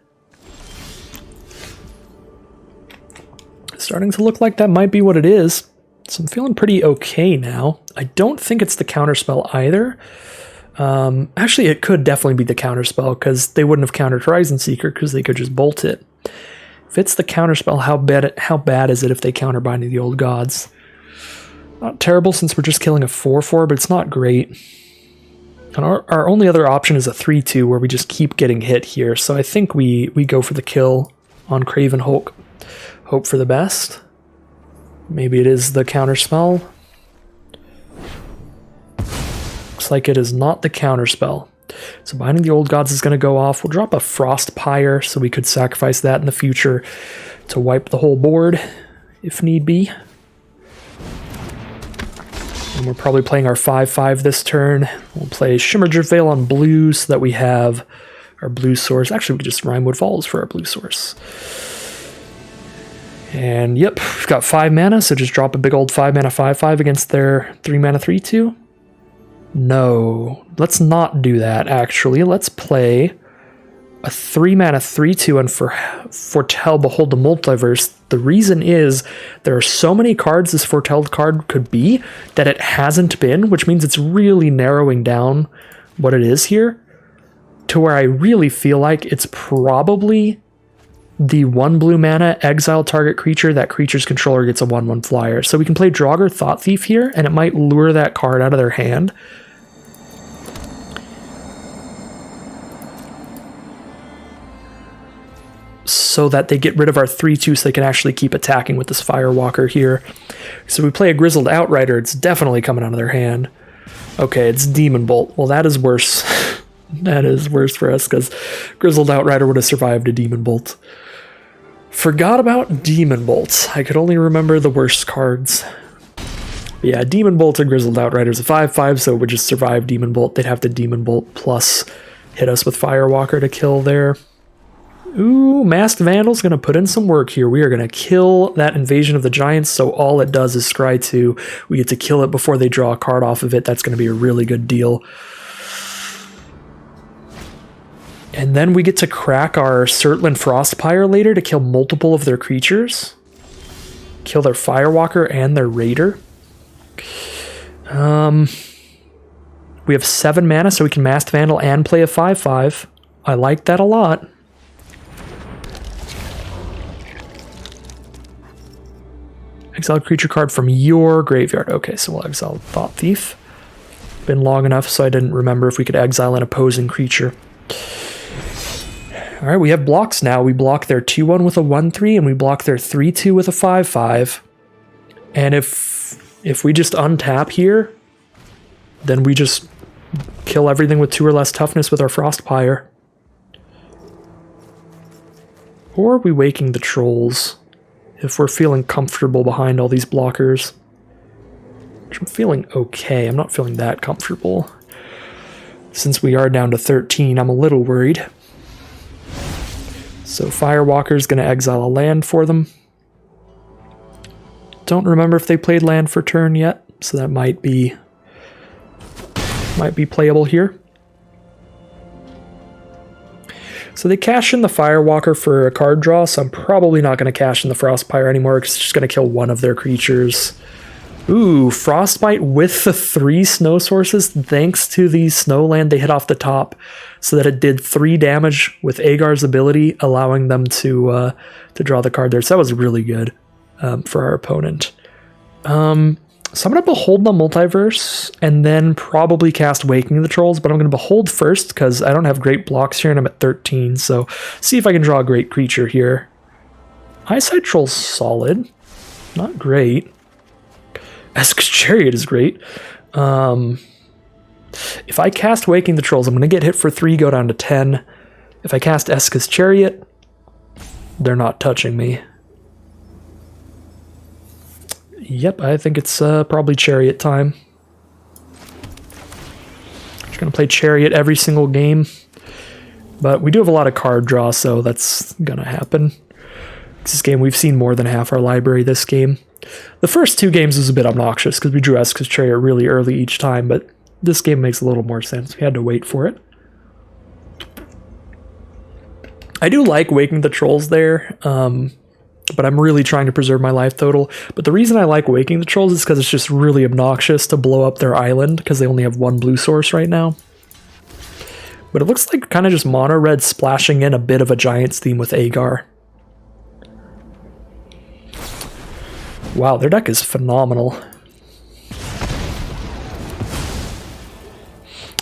Starting to look like that might be what it is. So I'm feeling pretty okay now. I don't think it's the counterspell either. Actually, it could definitely be the counterspell, because they wouldn't have countered Horizon Seeker, because they could just bolt it. If it's the counterspell, how bad is it if they counter Binding the Old Gods? Not terrible, since we're just killing a 4/4, but it's not great. And our only other option is a 3/2, where we just keep getting hit here. So I think we go for the kill on Craven Hulk. Hope for the best. Maybe it is the counterspell. Looks like it is not the counterspell. So Binding the Old Gods is going to go off. We'll drop a Frost Pyre, so we could sacrifice that in the future to wipe the whole board, if need be. And we're probably playing our 5/5 this turn. We'll play Shimmerdrift Veil on blue, so that we have our blue source. Actually, we could just Rimewood Falls for our blue source. And yep, we've got 5 mana, so just drop a big old 5 mana 5/5 against their 3 mana 3/2. No, let's not do that, actually. Let's play a 3 mana 3/2 and foretell Behold the Multiverse. The reason is there are so many cards this foretelled card could be that it hasn't been, which means it's really narrowing down what it is here to where I really feel like it's probably the 1 blue mana, exile target creature, that creature's controller gets a 1/1 flyer. So we can play Draugr Thought Thief here, and it might lure that card out of their hand. So that they get rid of our 3/2 so they can actually keep attacking with this Firewalker here. So we play a Grizzled Outrider, it's definitely coming out of their hand. Okay, it's Demon Bolt. Well, that is worse. That is worse for us, because Grizzled Outrider would have survived a Demon Bolt. Forgot about Demon Bolt. I could only remember the worst cards. But yeah, Demon Bolt and Grizzled Outrider's a 5/5, so it would just survive Demon Bolt. They'd have to Demon Bolt plus hit us with Firewalker to kill there. Ooh, Masked Vandal's going to put in some work here. We are going to kill that Invasion of the Giants, so all it does is scry 2. We get to kill it before they draw a card off of it. That's going to be a really good deal. And then we get to crack our Surtland Frostpyre later to kill multiple of their creatures. Kill their Firewalker and their Raider. We have 7 mana, so we can Masked Vandal and play a 5/5. I like that a lot. Exile creature card from your graveyard. Okay, so we'll exile Thought Thief. Been long enough, so I didn't remember if we could exile an opposing creature. All right, we have blocks now. We block their 2/1 with a 1/3, and we block their 3/2 with a 5/5. And if we just untap here, then we just kill everything with 2 or less toughness with our Frostpyre. Or we Waking the Trolls, if we're feeling comfortable behind all these blockers. Which I'm feeling okay. I'm not feeling that comfortable. Since we are down to 13, I'm a little worried. So Firewalker's going to exile a land for them. Don't remember if they played land for turn yet, so that might be playable here. So they cash in the Firewalker for a card draw, so I'm probably not going to cash in the Frostpire anymore because it's just going to kill one of their creatures. Ooh, Frostbite with the 3 snow sources, thanks to the snow land they hit off the top, so that it did 3 damage with Agar's ability, allowing them to draw the card there. So that was really good for our opponent. So I'm going to Behold the Multiverse, and then probably cast Waking the Trolls, but I'm going to Behold first, because I don't have great blocks here, and I'm at 13, so see if I can draw a great creature here. Eyesight Troll's solid. Not great. Eska's Chariot is great. If I cast Waking the Trolls, I'm going to get hit for 3, go down to 10. If I cast Eska's Chariot, they're not touching me. Yep, I think it's probably Chariot time. Just going to play Chariot every single game. But we do have a lot of card draw, so that's going to happen. This game, we've seen more than half our library this game. The first 2 games was a bit obnoxious because we drew Eska's Chariot really early each time, but this game makes a little more sense. We had to wait for it. I do like Waking the Trolls there, but I'm really trying to preserve my life total. But the reason I like Waking the Trolls is because it's just really obnoxious to blow up their island because they only have 1 blue source right now. But it looks like kind of just mono red splashing in a bit of a Giants theme with Agar. Wow, their deck is phenomenal.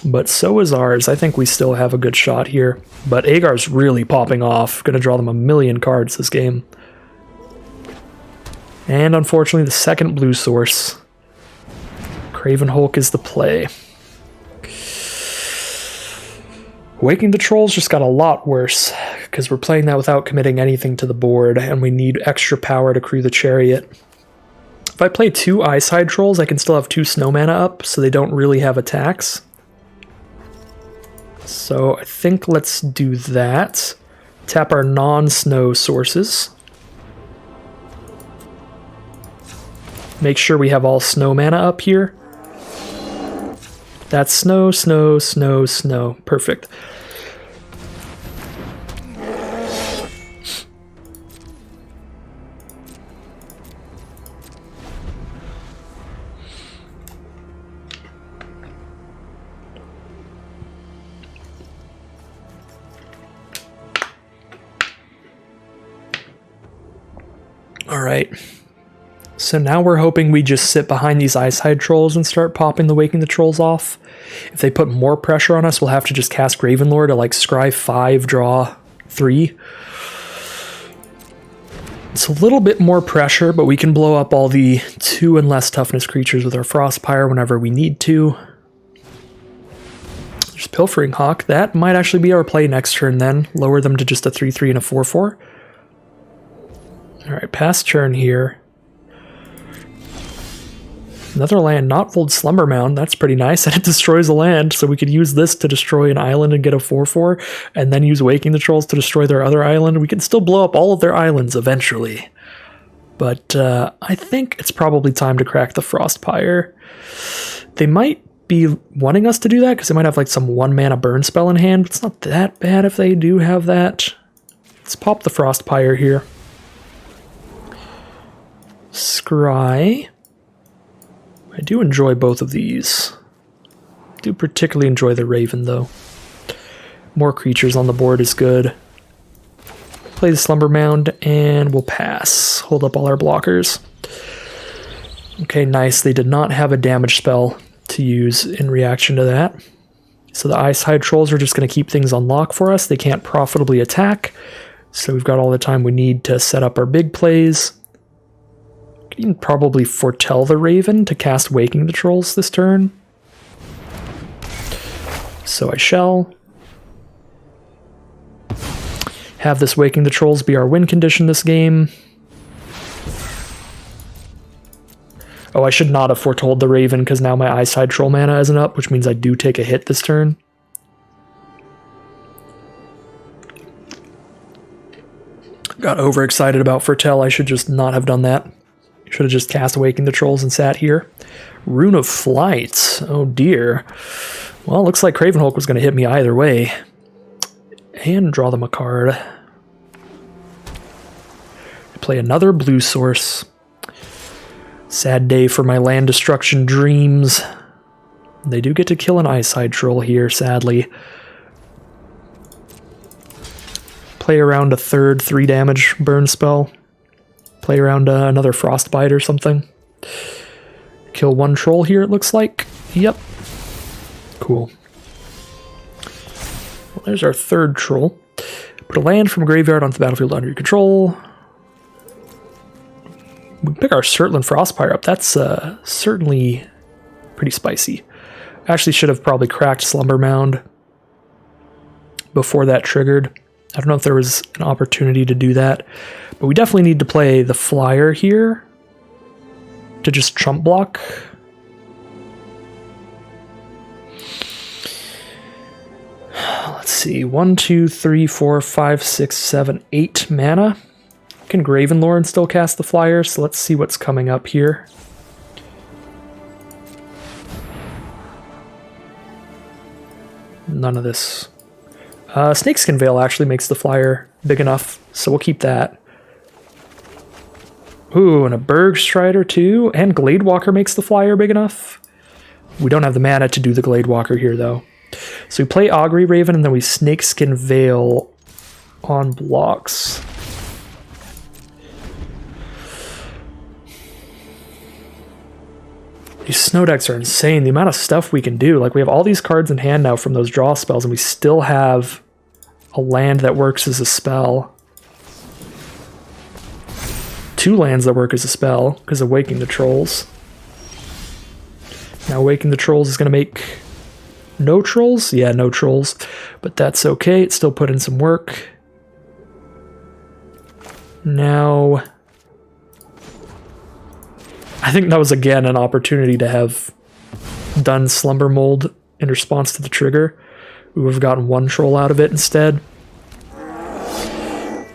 But so is ours. I think we still have a good shot here. But Agar's really popping off. Gonna draw them a million cards this game. And unfortunately, the second blue source. Craven Hulk is the play. Waking the Trolls just got a lot worse, because we're playing that without committing anything to the board, and we need extra power to crew the Chariot. If I play 2 Eyeside Trolls, I can still have 2 snow mana up, so they don't really have attacks. So I think let's do that. Tap our non-snow sources. Make sure we have all snow mana up here. That's snow, snow, snow, snow. Perfect. All right. So now we're hoping we just sit behind these Eyeside Trolls and start popping the Waking the Trolls off. If they put more pressure on us, we'll have to just cast Gravenlore to like scry 5, draw 3. It's a little bit more pressure, but we can blow up all the 2 and less toughness creatures with our Frostpire whenever we need to. There's Pilfering Hawk. That might actually be our play next turn then. Lower them to just a 3/3 and a 4/4. Alright, pass turn here. Another land, Knotfold Slumbermound. That's pretty nice, and it destroys a land, so we could use this to destroy an island and get a 4/4, and then use Waking the Trolls to destroy their other island. We can still blow up all of their islands eventually. But I think it's probably time to crack the Frostpire. They might be wanting us to do that, because they might have like some 1-mana burn spell in hand. It's not that bad if they do have that. Let's pop the Frostpire here. Scry. I do enjoy both of these. I do particularly enjoy the Raven, though. More creatures on the board is good. Play the Slumber Mound, and we'll pass. Hold up all our blockers. Okay, nice. They did not have a damage spell to use in reaction to that. So the Eyeside Trolls are just going to keep things on lock for us. They can't profitably attack, so we've got all the time we need to set up our big plays. You can probably foretell the Raven to cast Waking the Trolls this turn. So I shall. Have this Waking the Trolls be our win condition this game. Oh, I should not have foretold the Raven because now my Eyeside Troll mana isn't up, which means I do take a hit this turn. Got overexcited about foretell. I should just not have done that. Should have just cast Waking the Trolls and sat here. Rune of Flight. Oh dear. Well, it looks like Craven Hulk was going to hit me either way. And draw them a card. Play another blue source. Sad day for my land destruction dreams. They do get to kill an Eyeside Troll here, sadly. Play around a third 3 damage burn spell. Play around another Frostbite or something. Kill 1 troll here, it looks like. Yep. Cool. Well, there's our 3rd troll. Put a land from a graveyard onto the battlefield under your control. We can pick our Surtland Frostpire up. That's certainly pretty spicy. Actually should have probably cracked Slumber Mound before that triggered. I don't know if there was an opportunity to do that, but we definitely need to play the flyer here to just trump block. Let's see, 1, 2, 3, 4, 5, 6, 7, 8 mana. Can Gravenlore and still cast the flyer, so let's see what's coming up here. None of this. Snakeskin Veil actually makes the flyer big enough, so we'll keep that. Ooh, and a Bergstrider too, and Gladewalker makes the flyer big enough. We don't have the mana to do the Gladewalker here, though. So we play Augury Raven, and then we Snakeskin Veil on blocks. These snow decks are insane. The amount of stuff we can do. Like, we have all these cards in hand now from those draw spells, and we still have a land that works as a spell. 2 lands that work as a spell because of Waking the Trolls. Now Waking the Trolls is going to make no trolls? Yeah, no trolls. But that's okay. It still put in some work. Now, I think that was again an opportunity to have done Slumber Mold in response to the trigger. We would have gotten 1 troll out of it instead.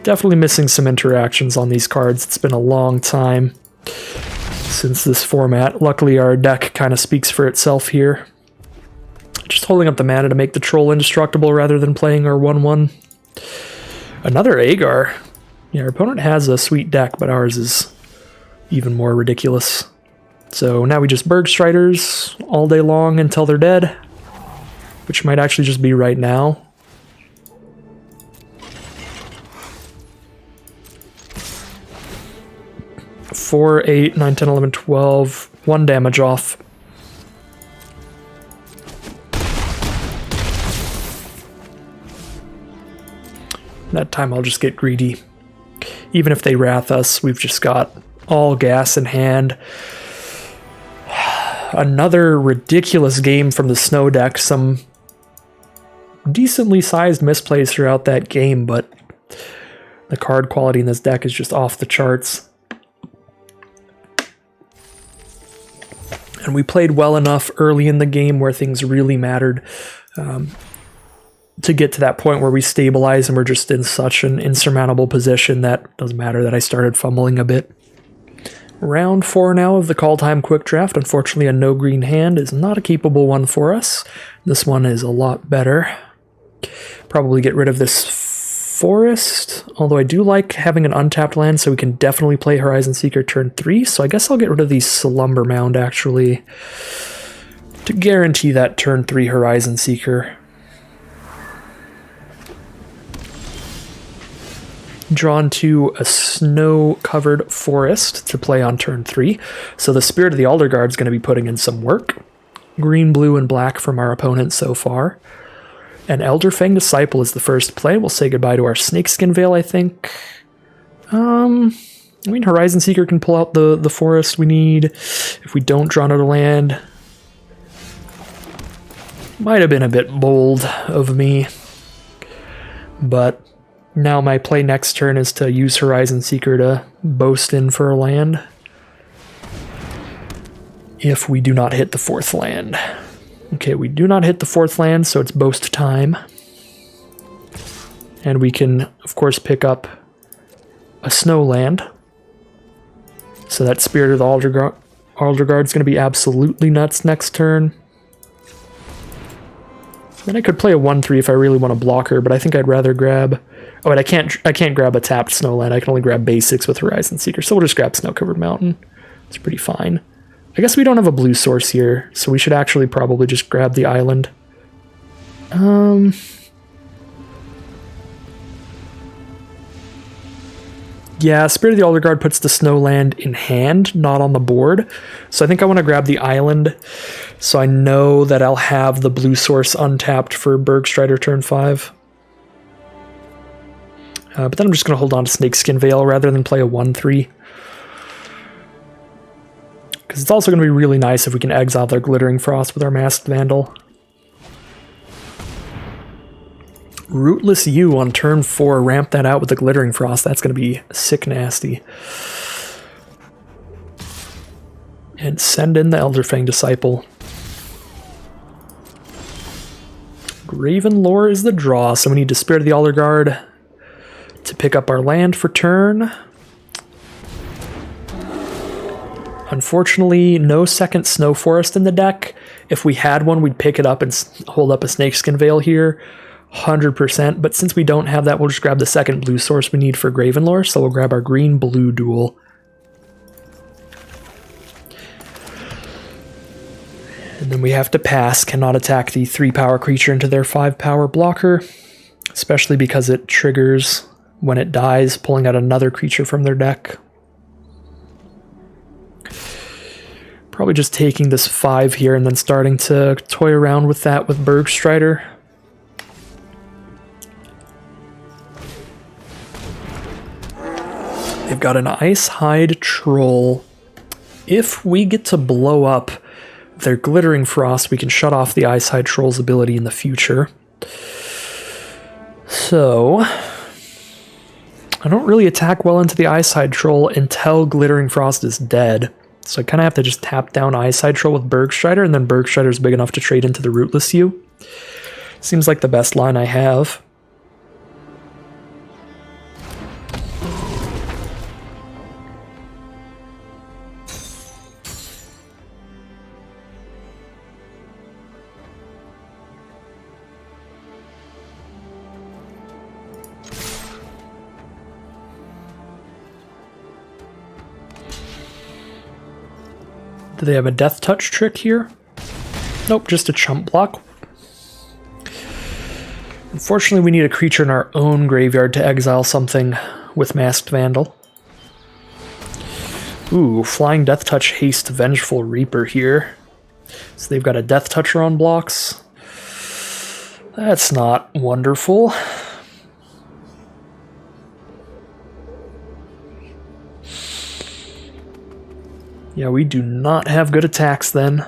Definitely missing some interactions on these cards. It's been a long time since this format. Luckily, our deck kind of speaks for itself here. Just holding up the mana to make the troll indestructible rather than playing our 1/1. Another Agar. Yeah, our opponent has a sweet deck, but ours is even more ridiculous. So now we just Bergstriders all day long until they're dead, which might actually just be right now. Four, 8, 9, 10, 11, 12. 1 damage off. That time I'll just get greedy. Even if they wrath us, we've just got all gas in hand. Another ridiculous game from the snow deck. Some decently sized misplays throughout that game, but the card quality in this deck is just off the charts. And we played well enough early in the game where things really mattered to get to that point where we stabilize and we're just in such an insurmountable position that it doesn't matter that I started fumbling a bit. Round 4 now of the Kaldheim Quick Draft. Unfortunately, a no green hand is not a keepable one for us. This one is a lot better. Probably get rid of this forest, although I do like having an untapped land, so we can definitely play Horizon Seeker turn 3, so I guess I'll get rid of the Slumber Mound, actually, to guarantee that turn 3 Horizon Seeker. Drawn to a snow-covered forest to play on turn 3, so the Spirit of the Alder Guard is going to be putting in some work. Green, blue, and black from our opponent so far. And Elderfang Disciple is the first play. We'll say goodbye to our Snakeskin Veil, I think. I mean, Horizon Seeker can pull out the forest we need if we don't draw another land. Might have been a bit bold of me. But now my play next turn is to use Horizon Seeker to boast in for a land. If we do not hit the 4th land. Okay, we do not hit the 4th land, so it's boast time. And we can, of course, pick up a snow land. So that Spirit of the Alder Guard is going to be absolutely nuts next turn. Then I could play a 1/3 if I really want to block her, but I think I'd rather grab... Oh, and I can't grab a tapped Snowland. I can only grab basics with Horizon Seeker, so we'll just grab Snow-Covered Mountain. It's pretty fine. I guess we don't have a blue source here, so we should actually probably just grab the island. Yeah, Spirit of the Elder Guard puts the Snowland in hand, not on the board. So I think I want to grab the island, so I know that I'll have the blue source untapped for Bergstrider turn 5. But then I'm just going to hold on to Snakeskin Veil rather than play a 1/3. Because it's also going to be really nice if we can exile their Glittering Frost with our Masked Vandal. Rootless U on turn 4, ramp that out with the Glittering Frost. That's going to be sick nasty. And send in the Elderfang Disciple. Gravenlore is the draw, so we need to Spirit of the Elder Guard to pick up our land for turn. Unfortunately, no second Snow Forest in the deck. If we had one, we'd pick it up and hold up a Snakeskin Veil here. 100%, but since we don't have that, we'll just grab the second blue source we need for Gravenlore, so we'll grab our green-blue duel. And then we have to pass, cannot attack the 3-power creature into their 5-power blocker, especially because it triggers when it dies, pulling out another creature from their deck. Probably just taking this 5 here and then starting to toy around with that with Bergstrider. They've got an Icehide Troll. If we get to blow up their Glittering Frost, we can shut off the Icehide Troll's ability in the future. So I don't really attack well into the Icehide Troll until Glittering Frost is dead. So I kind of have to just tap down Icehide Troll with Bergstrider, and then Bergstrider is big enough to trade into the Rootless U. Seems like the best line I have. Do they have a Death Touch trick here? Nope, just a chump block. Unfortunately, we need a creature in our own graveyard to exile something with Masked Vandal. Ooh, Flying Death Touch Haste Vengeful Reaper here. So they've got a Death Toucher on blocks. That's not wonderful. Yeah, we do not have good attacks then.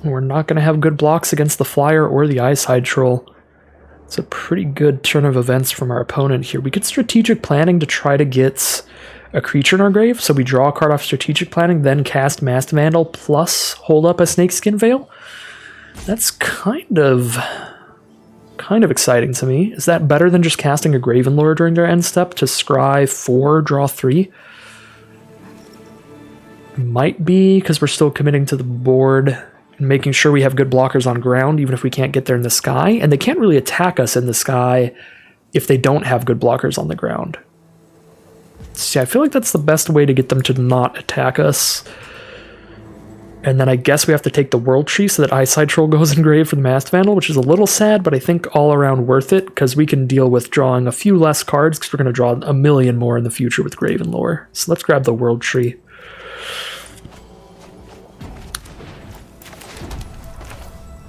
We're not going to have good blocks against the Flyer or the Icehide Troll. It's a pretty good turn of events from our opponent here. We get Strategic Planning to try to get a creature in our grave, so we draw a card off Strategic Planning, then cast Masked Vandal, plus hold up a Snakeskin Veil. That's kind of exciting to me. Is that better than just casting a Gravenlore during their end step to scry 4, draw 3? Might be, because we're still committing to the board and making sure we have good blockers on ground, even if we can't get there in the sky. And they can't really attack us in the sky if they don't have good blockers on the ground. See, I feel like that's the best way to get them to not attack us. And then I guess we have to take the World Tree so that Icehide Troll goes in grave for the Masked Vandal, which is a little sad, but I think all around worth it, because we can deal with drawing a few less cards, because we're going to draw a million more in the future with Gravenlore. So let's grab the World Tree.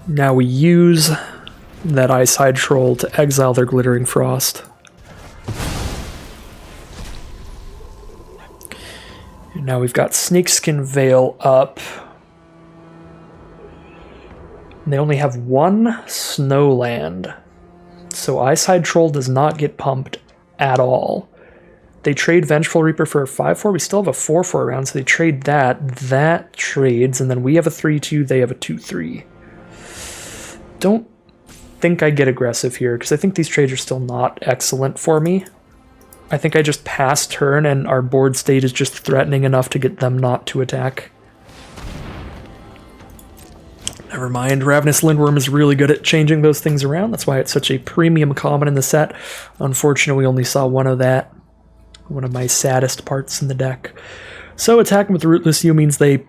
Now we use that Icehide Troll to exile their Glittering Frost. And now we've got Snakeskin Veil up. And they only have one Snowland. So Icehide Troll does not get pumped at all. They trade Vengeful Reaper for a 5/4. We still have a 4/4 around, so they trade that. That trades, and then we have a 3/2, they have a 2/3. Don't think I get aggressive here, because I think these trades are still not excellent for me. I think I just pass turn, and our board state is just threatening enough to get them not to attack. I Never mind. Ravenous Lindworm is really good at changing those things around. That's why it's such a premium common in the set. Unfortunately, we only saw one of that. One of my saddest parts in the deck. So attacking with the Rootless U means they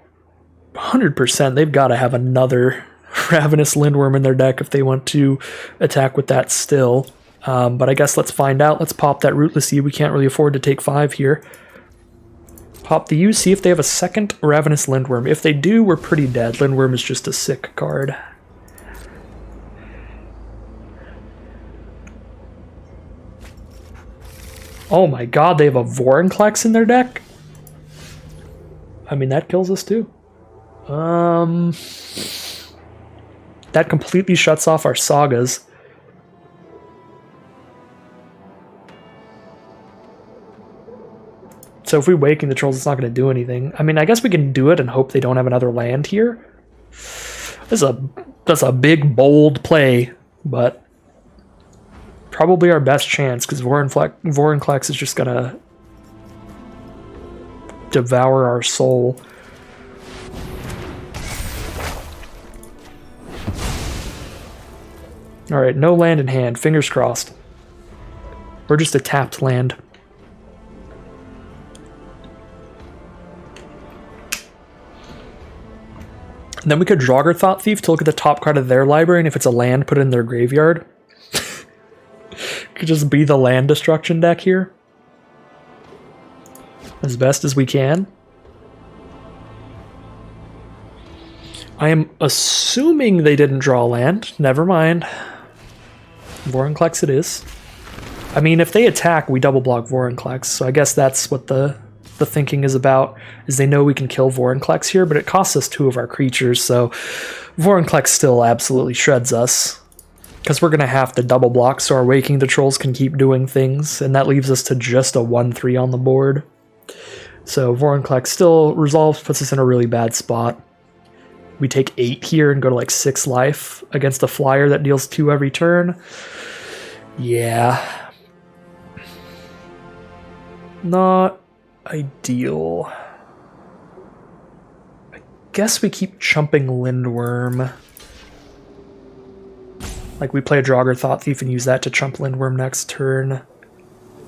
100%, they've got to have another Ravenous Lindworm in their deck if they want to attack with that still. But I guess let's find out. Let's pop that Rootless U. We can't really afford to take 5 here. Pop the U, see if they have a second Ravenous Lindworm. If they do, we're pretty dead. Lindworm is just a sick card. Oh my god, they have a Vorinclex in their deck? I mean, that kills us too. That completely shuts off our sagas. So if we Waking the Trolls, it's not going to do anything. I mean, I guess we can do it and hope they don't have another land here. That's a big, bold play, but probably our best chance, because Vorinclex is just going to devour our soul. Alright, no land in hand. Fingers crossed. We're just a tapped land. And then we could Draugr Thought Thief to look at the top card of their library, and if it's a land, put it in their graveyard. Could just be the land destruction deck here. As best as we can. I am assuming they didn't draw land. Never mind. Vorinclex it is. I mean, if they attack, we double block Vorinclex, so I guess that's what the thinking is about, is they know we can kill Vorinclex here, but it costs us 2 of our creatures, so Vorinclex still absolutely shreds us. Because we're going to have to double block so our Waking the Trolls can keep doing things, and that leaves us to just a 1-3 on the board. So Vorinclex still resolves, puts us in a really bad spot. We take 8 here and go to like 6 life against a flyer that deals 2 every turn. Yeah. Not ideal. I guess we keep chumping Lindworm. Like we play a Draugr Thought Thief and use that to chump Lindworm next turn.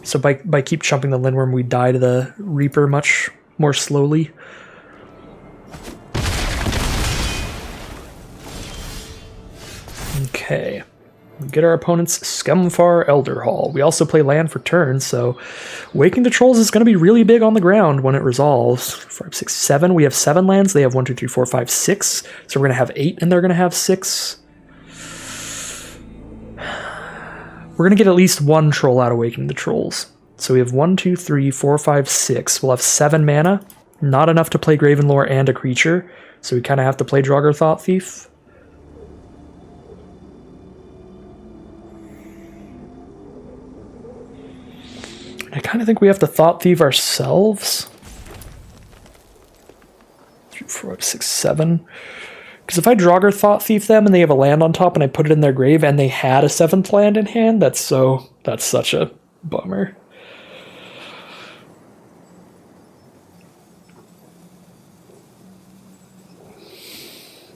So by keep chumping the Lindworm, we die to the Reaper much more slowly. Okay. We get our opponent's Skemfar Elderhall. We also play land for turn, so Waking the Trolls is going to be really big on the ground when it resolves. 5, 6, 7. We have 7 lands. They have 1, 2, 3, 4, 5, 6. So we're going to have 8 and they're going to have 6. We're going to get at least 1 troll out of Waking the Trolls. So we have 1, 2, 3, 4, 5, 6. We'll have 7 mana. Not enough to play Gravenlore and a creature. So we kind of have to play Draugr Thought Thief. I kind of think we have to Thought Thief ourselves. 3, 4, 5, 6, 7. Because if I Draugr Thought Thief them and they have a land on top and I put it in their grave and they had a 7th land in hand, that's such a bummer.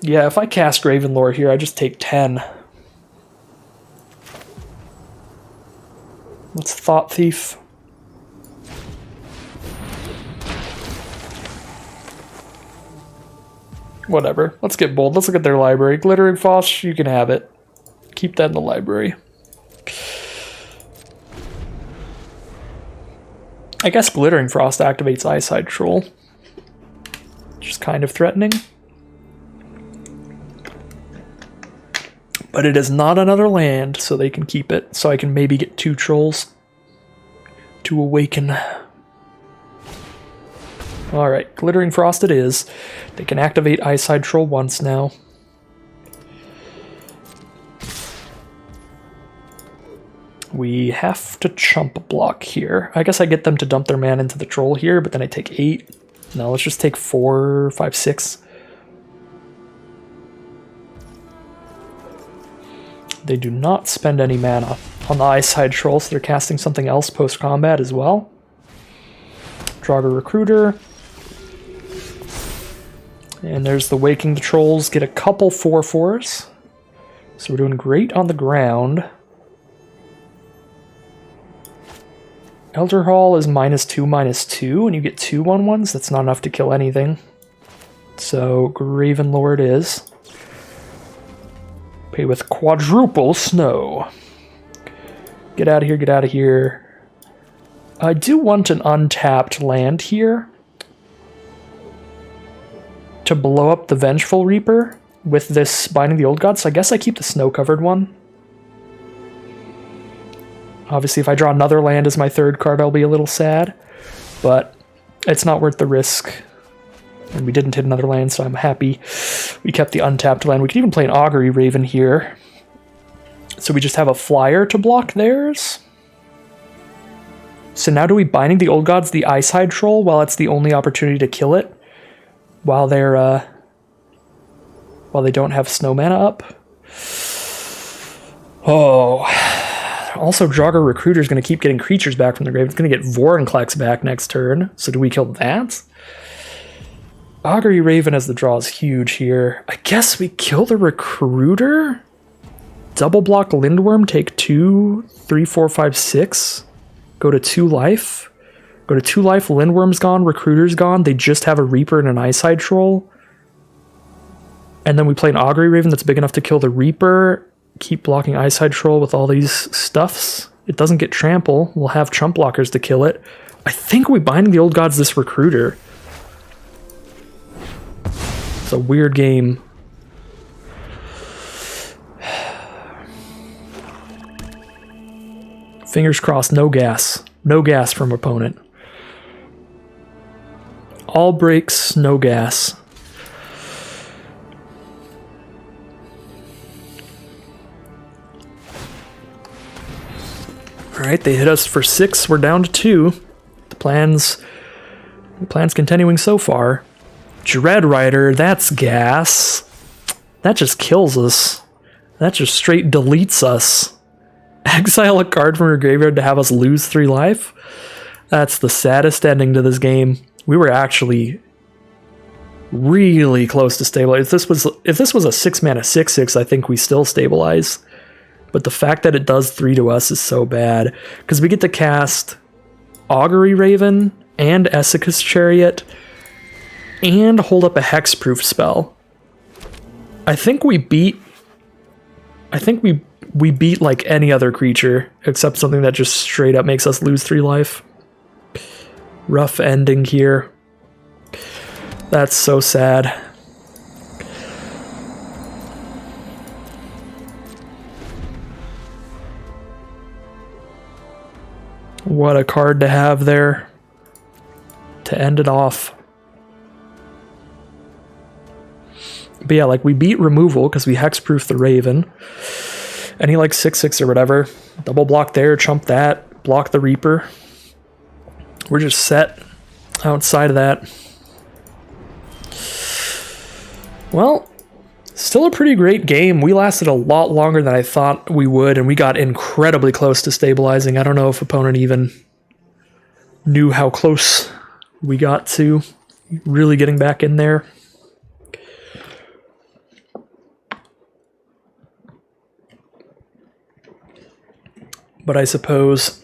Yeah, if I cast Gravenlore here, I just take 10. Let's Thought Thief. Whatever. Let's get bold. Let's look at their library. Glittering Frost, you can have it. Keep that in the library. I guess Glittering Frost activates Eyeside Troll. Which is kind of threatening. But it is not another land, so they can keep it. So I can maybe get 2 trolls to awaken. Alright, Glittering Frost it is. They can activate Eyeside Troll once now. We have to chump block here. I guess I get them to dump their mana into the troll here, but then I take 8. No, let's just take 4, 5, 6. They do not spend any mana on the Eyeside Troll, so they're casting something else post-combat as well. Draugr Recruiter. And there's the Waking the Trolls. Get a couple 4/4s. So we're doing great on the ground. Elder Hall is -2/-2, and you get 2 1/1s. That's not enough to kill anything. So Graven Lord is. Pay with quadruple snow. Get out of here, get out of here. I do want an untapped land here to blow up the Vengeful Reaper with this Binding the Old Gods, so I guess I keep the snow-covered one. Obviously, if I draw another land as my third card, I'll be a little sad, but it's not worth the risk. And we didn't hit another land, so I'm happy we kept the untapped land. We could even play an Augury Raven here. So we just have a flyer to block theirs. So now do we Binding the Old Gods, the Icehide Troll, while it's the only opportunity to kill it? While they don't have snow mana up? Oh. Also, Draugr Recruiter is going to keep getting creatures back from the grave. It's going to get Vorinclex back next turn. So do we kill that? Augury Raven as the draw is huge here. I guess we kill the Recruiter? Double block Lindworm, take 2, 3, 4, 5, 6. Go to 2 life. Go to 2 life, Lindworm's gone, Recruiter's gone. They just have a Reaper and an Icehide Troll. And then we play an Augury Raven that's big enough to kill the Reaper. Keep blocking Icehide Troll with all these stuffs. It doesn't get Trample. We'll have Chump Blockers to kill it. I think we Binding the Old Gods this Recruiter. It's a weird game. Fingers crossed, no gas. No gas from opponent. All breaks, no gas. Alright, they hit us for 6. We're down to 2. The plan's continuing so far. Dread Rider, that's gas. That just kills us. That just straight deletes us. Exile a card from your graveyard to have us lose 3 life? That's the saddest ending to this game. We were actually really close to stabilize. If this was a 6-mana 6/6, I think we still stabilize. But the fact that it does 3 to us is so bad. Because we get to cast Augury Raven and Esseka's Chariot and hold up a hexproof spell. I think we beat like any other creature, except something that just straight up makes us lose 3 life. Rough ending here. That's so sad. What a card to have there to end it off. But yeah, like we beat removal because we hexproof the Raven. Any like 6/6 or whatever. Double block there, chump that, block the Reaper. We're just set outside of that. Well, still a pretty great game. We lasted a lot longer than I thought we would, and we got incredibly close to stabilizing. I don't know if opponent even knew how close we got to really getting back in there. But I suppose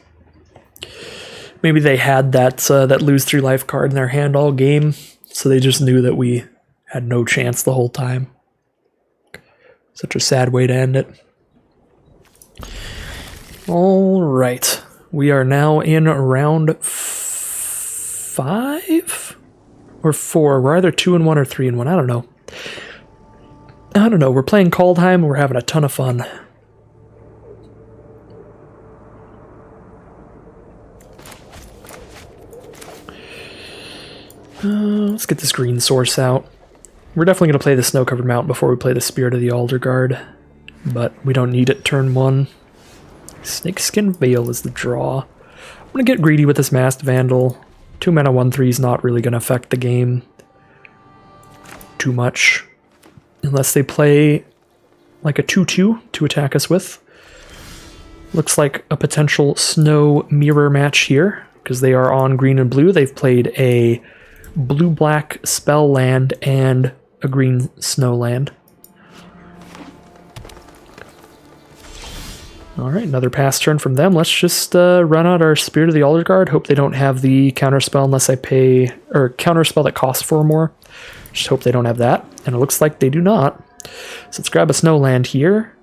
maybe they had that lose 3 life card in their hand all game, so they just knew that we had no chance the whole time. Such a sad way to end it. All right, we are now in round 5 or 4. We're either 2-1 or 3-1. I don't know. We're playing Kaldheim. We're having a ton of fun. Let's get this green source out. We're definitely going to play the Snow-Covered Mountain before we play the Spirit of the Alder Guard, but we don't need it turn 1. Snakeskin Veil is the draw. I'm going to get greedy with this Masked Vandal. 2 mana 1/3 is not really going to affect the game too much, unless they play like a 2/2 to attack us with. Looks like a potential Snow Mirror match here, because they are on green and blue. They've played a blue-black spell land and a green snow land. Alright, another pass turn from them. Let's just run out our Spirit of the Elder Guard. Hope they don't have the counterspell unless I pay... or counterspell that costs 4 more. Just hope they don't have that. And it looks like they do not. So let's grab a snow land here.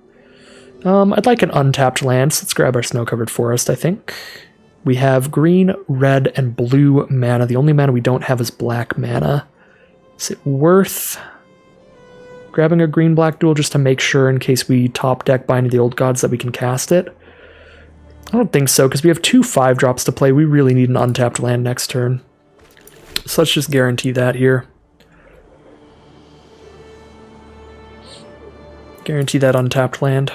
I'd like an untapped land, so let's grab our snow-covered forest, I think. We have green, red, and blue mana. The only mana we don't have is black mana. Is it worth grabbing a green-black duel just to make sure in case we top deck Binding the Old Gods that we can cast it? I don't think so, because we have 2 5-drops to play. We really need an untapped land next turn. So let's just guarantee that here. Guarantee that untapped land.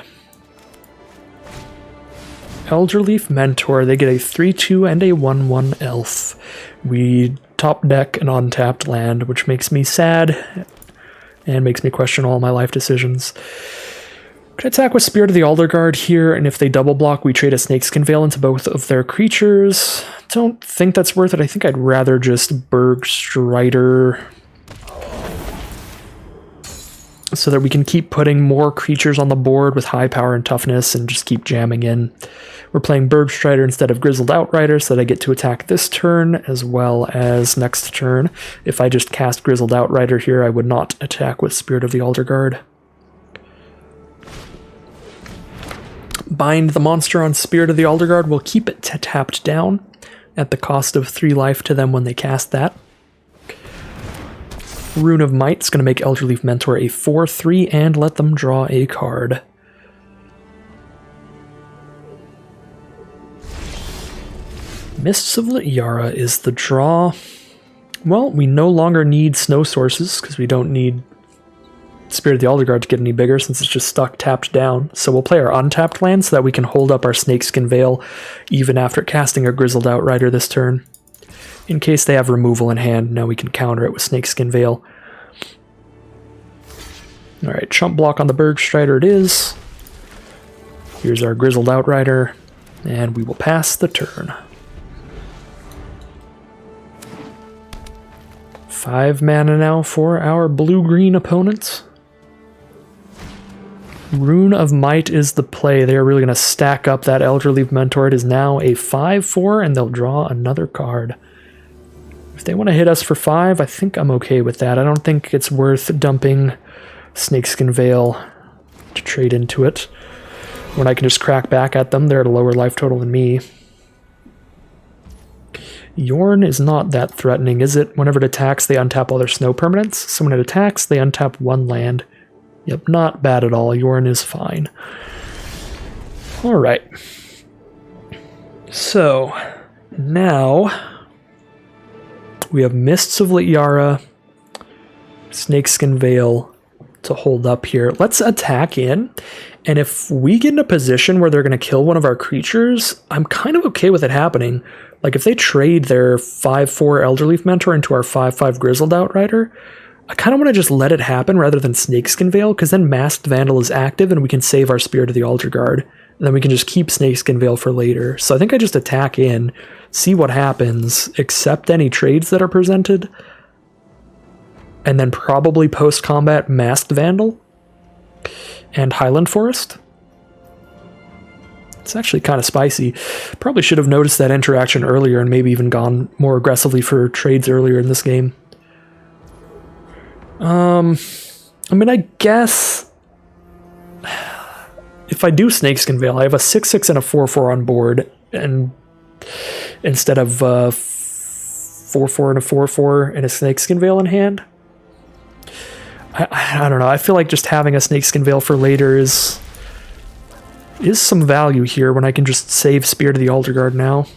Elderleaf Mentor, they get a 3/2 and a 1/1 elf. We top deck an untapped land, which makes me sad and makes me question all my life decisions. Could attack with Spirit of the Elder Guard here, and if they double block, we trade a Snakeskin Veil into both of their creatures. Don't think that's worth it. I think I'd rather just Berg Strider so that we can keep putting more creatures on the board with high power and toughness and just keep jamming in. We're playing Berg Strider instead of Grizzled Outrider so that I get to attack this turn as well as next turn. If I just cast Grizzled Outrider here, I would not attack with Spirit of the Elder Guard. Bind the monster on Spirit of the Elder Guard. We'll keep it tapped down at the cost of 3 life to them when they cast that. Rune of Might is going to make Elderleaf Mentor a 4/3 and let them draw a card. Mists of Lityara is the draw. Well, we no longer need snow sources because we don't need Spirit of the Elder Guard to get any bigger since it's just stuck tapped down. So we'll play our untapped land so that we can hold up our Snakeskin Veil even after casting a Grizzled Outrider this turn. In case they have removal in hand, now we can counter it with Snakeskin Veil. Alright, chump block on the Berg Strider it is. Here's our Grizzled Outrider, and we will pass the turn. 5 mana now for our blue-green opponents. Rune of Might is the play. They are really going to stack up that Elderleaf Mentor. It is now a 5/4, and they'll draw another card. If they want to hit us for 5, I think I'm okay with that. I don't think it's worth dumping Snakeskin Veil to trade into it. When I can just crack back at them, they're at a lower life total than me. Yorn is not that threatening, is it? Whenever it attacks, they untap all their snow permanents. So when it attacks, they untap 1 land. Yep, not bad at all. Yorn is fine. Alright. So, now we have Mists of Lityara, Snakeskin Veil to hold up here. Let's attack in, and if we get in a position where they're going to kill one of our creatures, I'm kind of okay with it happening. Like, if they trade their 5/4 Elderleaf Mentor into our 5/5 Grizzled Outrider, I kind of want to just let it happen rather than Snakeskin Veil, because then Masked Vandal is active and we can save our Spirit of the Elder Guard. And then we can just keep Snakeskin Veil for later. So I think I just attack in, see what happens, accept any trades that are presented, and then probably post-combat Masked Vandal and Highland Forest. It's actually kind of spicy. Probably should have noticed that interaction earlier and maybe even gone more aggressively for trades earlier in this game. I mean, I guess if I do Snakeskin Veil, I have a 6/6 and a 4/4 on board, and instead of 4/4 and a 4/4 and a Snakeskin Veil in hand. I don't know. I feel like just having a Snakeskin Veil for later is some value here when I can just save Spirit of the Elder Guard now.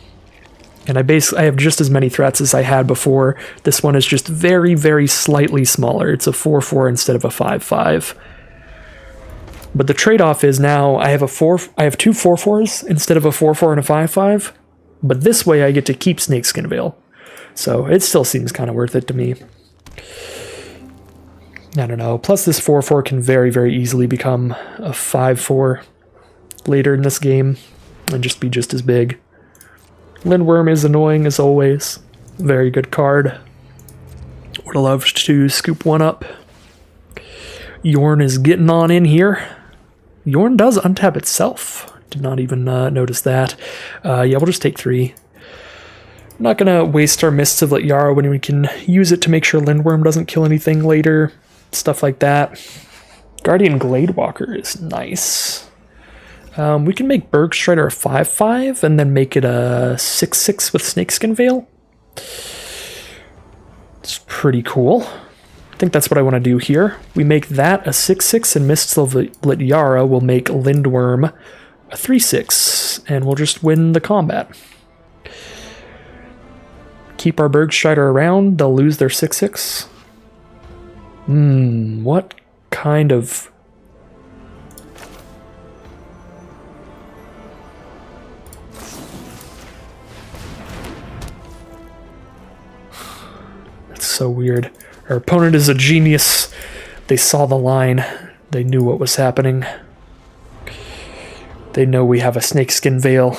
And I have just as many threats as I had before. This one is just very, very slightly smaller. It's a 4/4 instead of a 5/5. But the trade-off is now I have two 4/4s instead of a 4/4 and a 5/5. But this way I get to keep Snakeskin Veil. So it still seems kind of worth it to me. I don't know. Plus this 4/4 can very, very easily become a 5/4 later in this game and just be just as big. Lindworm is annoying as always. Very good card. Would have loved to scoop one up. Yorn is getting on in here. Yorn does untap itself. Did not even notice that. Yeah, we'll just take 3. I'm not going to waste our Mists of Lityara when we can use it to make sure Lindworm doesn't kill anything later. Stuff like that. Guardian Gladewalker is nice. We can make Bergstrider a 5/5 and then make it a 6/6 with Snakeskin Veil. It's pretty cool. I think that's what I want to do here. We make that a 6/6 and Mists of Lityara will make Lindworm a 3/6 and we'll just win the combat. Keep our Bergstrider around, they'll lose their 6/6. What kind of... That's so weird. Our opponent is a genius. They saw the line. They knew what was happening. They know we have a Snakeskin Veil.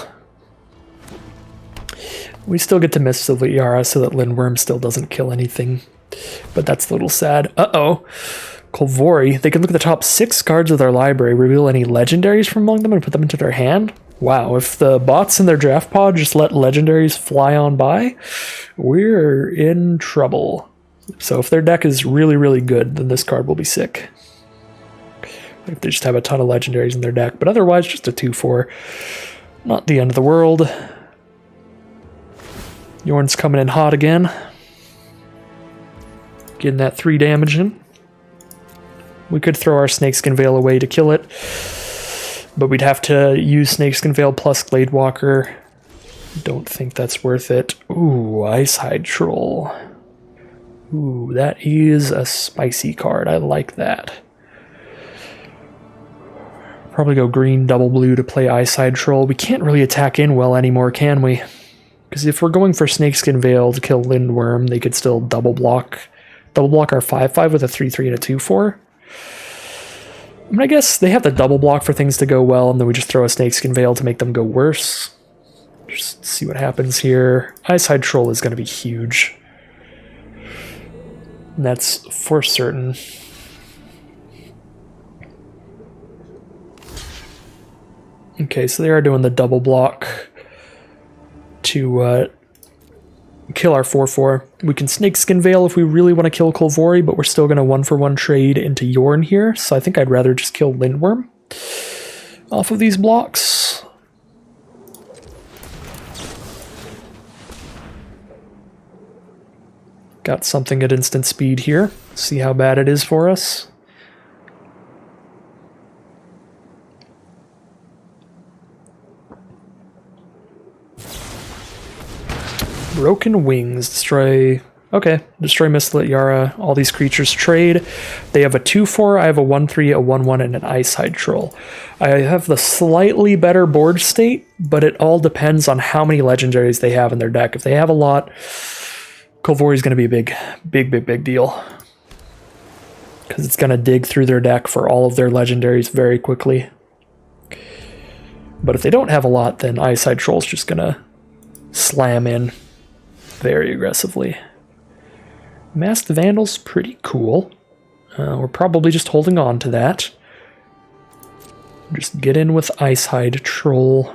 We still get to Mists of Lityara so that Lindworm still doesn't kill anything. But that's a little sad. Uh-oh. Kolvori. They can look at the top 6 cards of their library, reveal any legendaries from among them, and put them into their hand. Wow, if the bots in their draft pod just let legendaries fly on by, we're in trouble. So if their deck is really, really good, then this card will be sick. If they just have a ton of legendaries in their deck, but otherwise just a 2/4. Not the end of the world. Yorn's coming in hot again. Getting that 3 damage in. We could throw our Snakeskin Veil away to kill it, but we'd have to use Snakeskin Veil plus Gladewalker. Don't think that's worth it. Ooh, Icehide Troll. Ooh, that is a spicy card. I like that. Probably go green, double blue to play Icehide Troll. We can't really attack in well anymore, can we? Because if we're going for Snakeskin Veil to kill Lindworm, they could still double block our 5/5 with a 3/3 and a 2/4. I mean, I guess they have the double block for things to go well, and then we just throw a Snakeskin Veil to make them go worse. Just see what happens here. Icehide Troll is going to be huge. And that's for certain. Okay, so they are doing the double block to kill our 4/4. We can Snakeskin Veil if we really want to kill Kolvori, but we're still going to 1-for-1 trade into Yorn here, so I think I'd rather just kill Lindworm off of these blocks. Got something at instant speed here. See how bad it is for us. Broken Wings. Destroy... Okay. Destroy Mists of Lityara. All these creatures trade. They have a 2/4. I have a 1/3, a 1/1, and an Icehide Troll. I have the slightly better board state, but it all depends on how many legendaries they have in their deck. If they have a lot, Kolvori is going to be a big deal. Because it's going to dig through their deck for all of their legendaries very quickly. But if they don't have a lot, then Icehide Troll is just going to slam in very aggressively. Masked Vandal's pretty cool. We're probably just holding on to that. Just get in with Icehide Troll.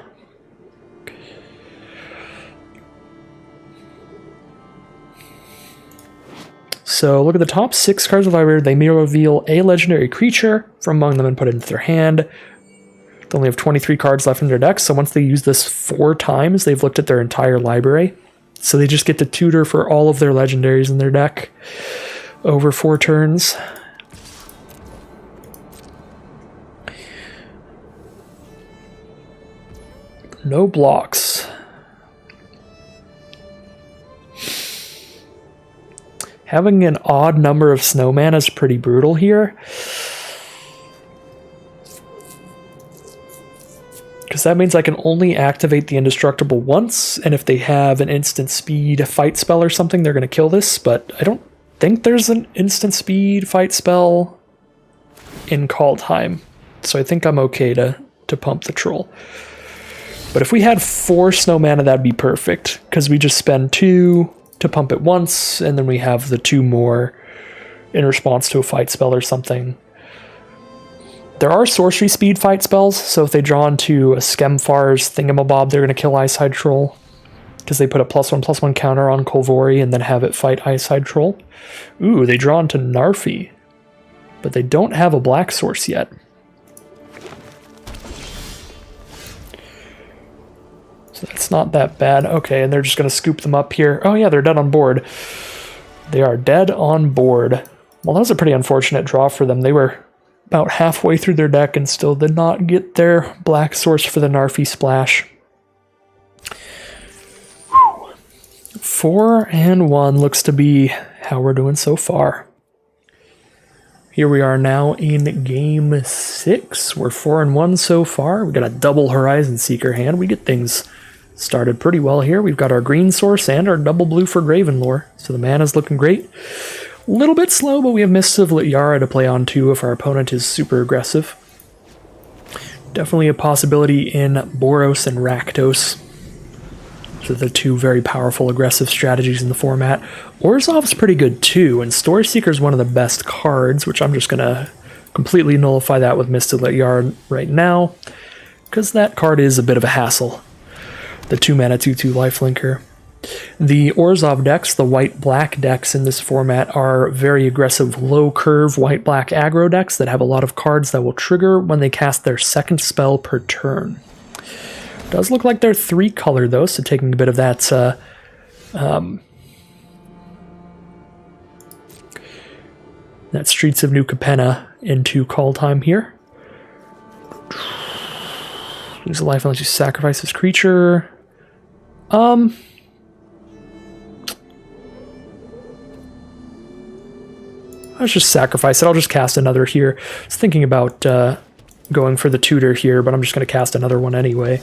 So look at the top 6 cards of the library. They may reveal a legendary creature from among them and put it into their hand. They only have 23 cards left in their deck, so once they use this 4 times, they've looked at their entire library. So they just get to tutor for all of their legendaries in their deck over 4 turns. No blocks. Having an odd number of snowman is pretty brutal here. Because that means I can only activate the indestructible once, and if they have an instant speed fight spell or something, they're going to kill this, but I don't think there's an instant speed fight spell in Kaldheim, so I think I'm okay to pump the troll. But if we had 4 snow mana, that'd be perfect, because we just spend 2 to pump it once, and then we have the 2 more in response to a fight spell or something. There are sorcery speed fight spells, so if they draw into a Skemfar's Thingamabob, they're going to kill Ice Hide Troll, because they put a +1/+1 counter on Kolvori and then have it fight Ice Hide Troll. Ooh, they draw into Narfi, but they don't have a black source yet. So that's not that bad. Okay, and they're just going to scoop them up here. Oh yeah, they're dead on board. They are dead on board. Well, that was a pretty unfortunate draw for them. They were about halfway through their deck and still did not get their black source for the Narfi splash. 4-1 looks to be how we're doing so far. Here we are now in game 6. We're 4-1 so far. We got a double Horizon Seeker hand. We get things started pretty well here. We've got our green source and our double blue for Gravenlore. So the mana's looking great. A little bit slow, but we have Mists of Lityara to play on too if our opponent is super aggressive. Definitely a possibility in Boros and Rakdos. So the two very powerful aggressive strategies in the format. Orzhov's pretty good too, and Story Seeker's one of the best cards, which I'm just going to completely nullify that with Mists of Lityara right now, because that card is a bit of a hassle. The 2-mana 2/2 lifelinker. The Orzhov decks, the white-black decks in this format, are very aggressive low-curve white-black aggro decks that have a lot of cards that will trigger when they cast their second spell per turn. Does look like they're 3-color though, so taking a bit of that that Streets of New Capenna into Kaldheim here. Use a life unless you sacrifice this creature. Let's just sacrifice it. I'll just cast another here. I was thinking about going for the tutor here, but I'm just going to cast another one anyway.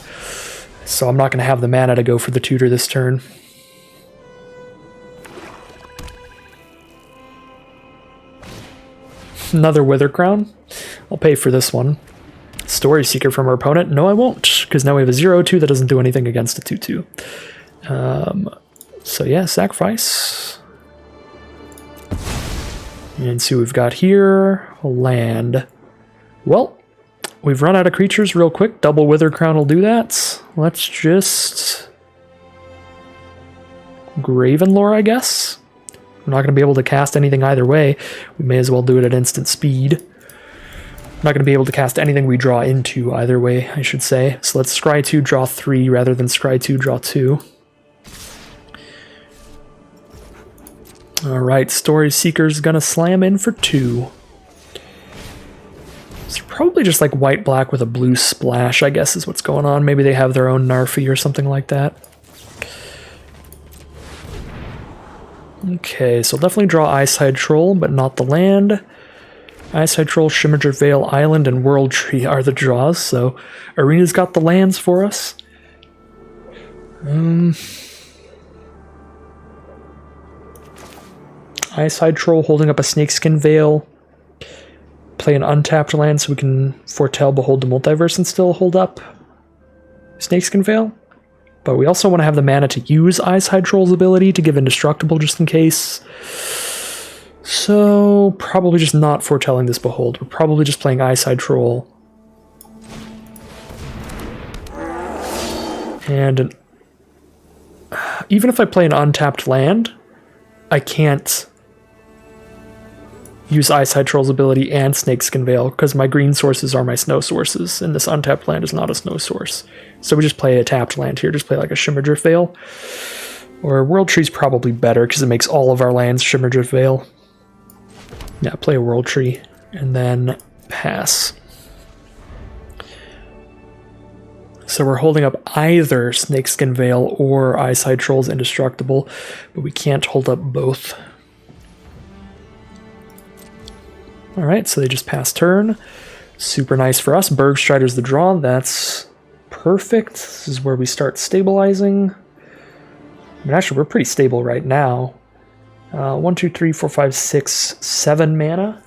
So I'm not going to have the mana to go for the tutor this turn. Another Wither Crown. I'll pay for this one. Story Seeker from our opponent. No, I won't, because now we have a 0/2 that doesn't do anything against a 2/2. So yeah, sacrifice. And see what we've got here. A land. Well, we've run out of creatures real quick. Double Wither Crown will do that. Let's just Gravenlore, I guess. We're not going to be able to cast anything either way. We may as well do it at instant speed. I'm not going to be able to cast anything we draw into either way, I should say. So let's scry 2, draw 3, rather than scry 2, draw 2. Alright, Story Seeker's gonna slam in for 2. It's probably just like white-black with a blue splash, I guess is what's going on. Maybe they have their own Narfi or something like that. Okay, so definitely draw Icehide Troll, but not the land. Icehide Troll, Shimmered Vale Island, and World Tree are the draws, so Arena's got the lands for us. Icehide Troll holding up a Snakeskin Veil. Play an untapped land so we can foretell Behold the Multiverse and still hold up Snakeskin Veil. But we also want to have the mana to use Icehide Troll's ability to give Indestructible just in case. So probably just not foretelling this Behold. We're probably just playing Icehide Troll. And even if I play an untapped land, I can't use Icehide Troll's ability and Snakeskin Veil, because my green sources are my snow sources, and this untapped land is not a snow source. So we just play a tapped land here, just play like a Shimmerdrift Veil. Or World Tree's probably better, because it makes all of our lands Shimmerdrift Veil. Yeah, play a World Tree, and then pass. So we're holding up either Snakeskin Veil or Icehide Troll's Indestructible, but we can't hold up both. Alright, so they just pass turn. Super nice for us. Bergstrider's the draw. That's perfect. This is where we start stabilizing. I mean, actually, we're pretty stable right now. 1, 2, 3, 4, 5, 6, 7 mana.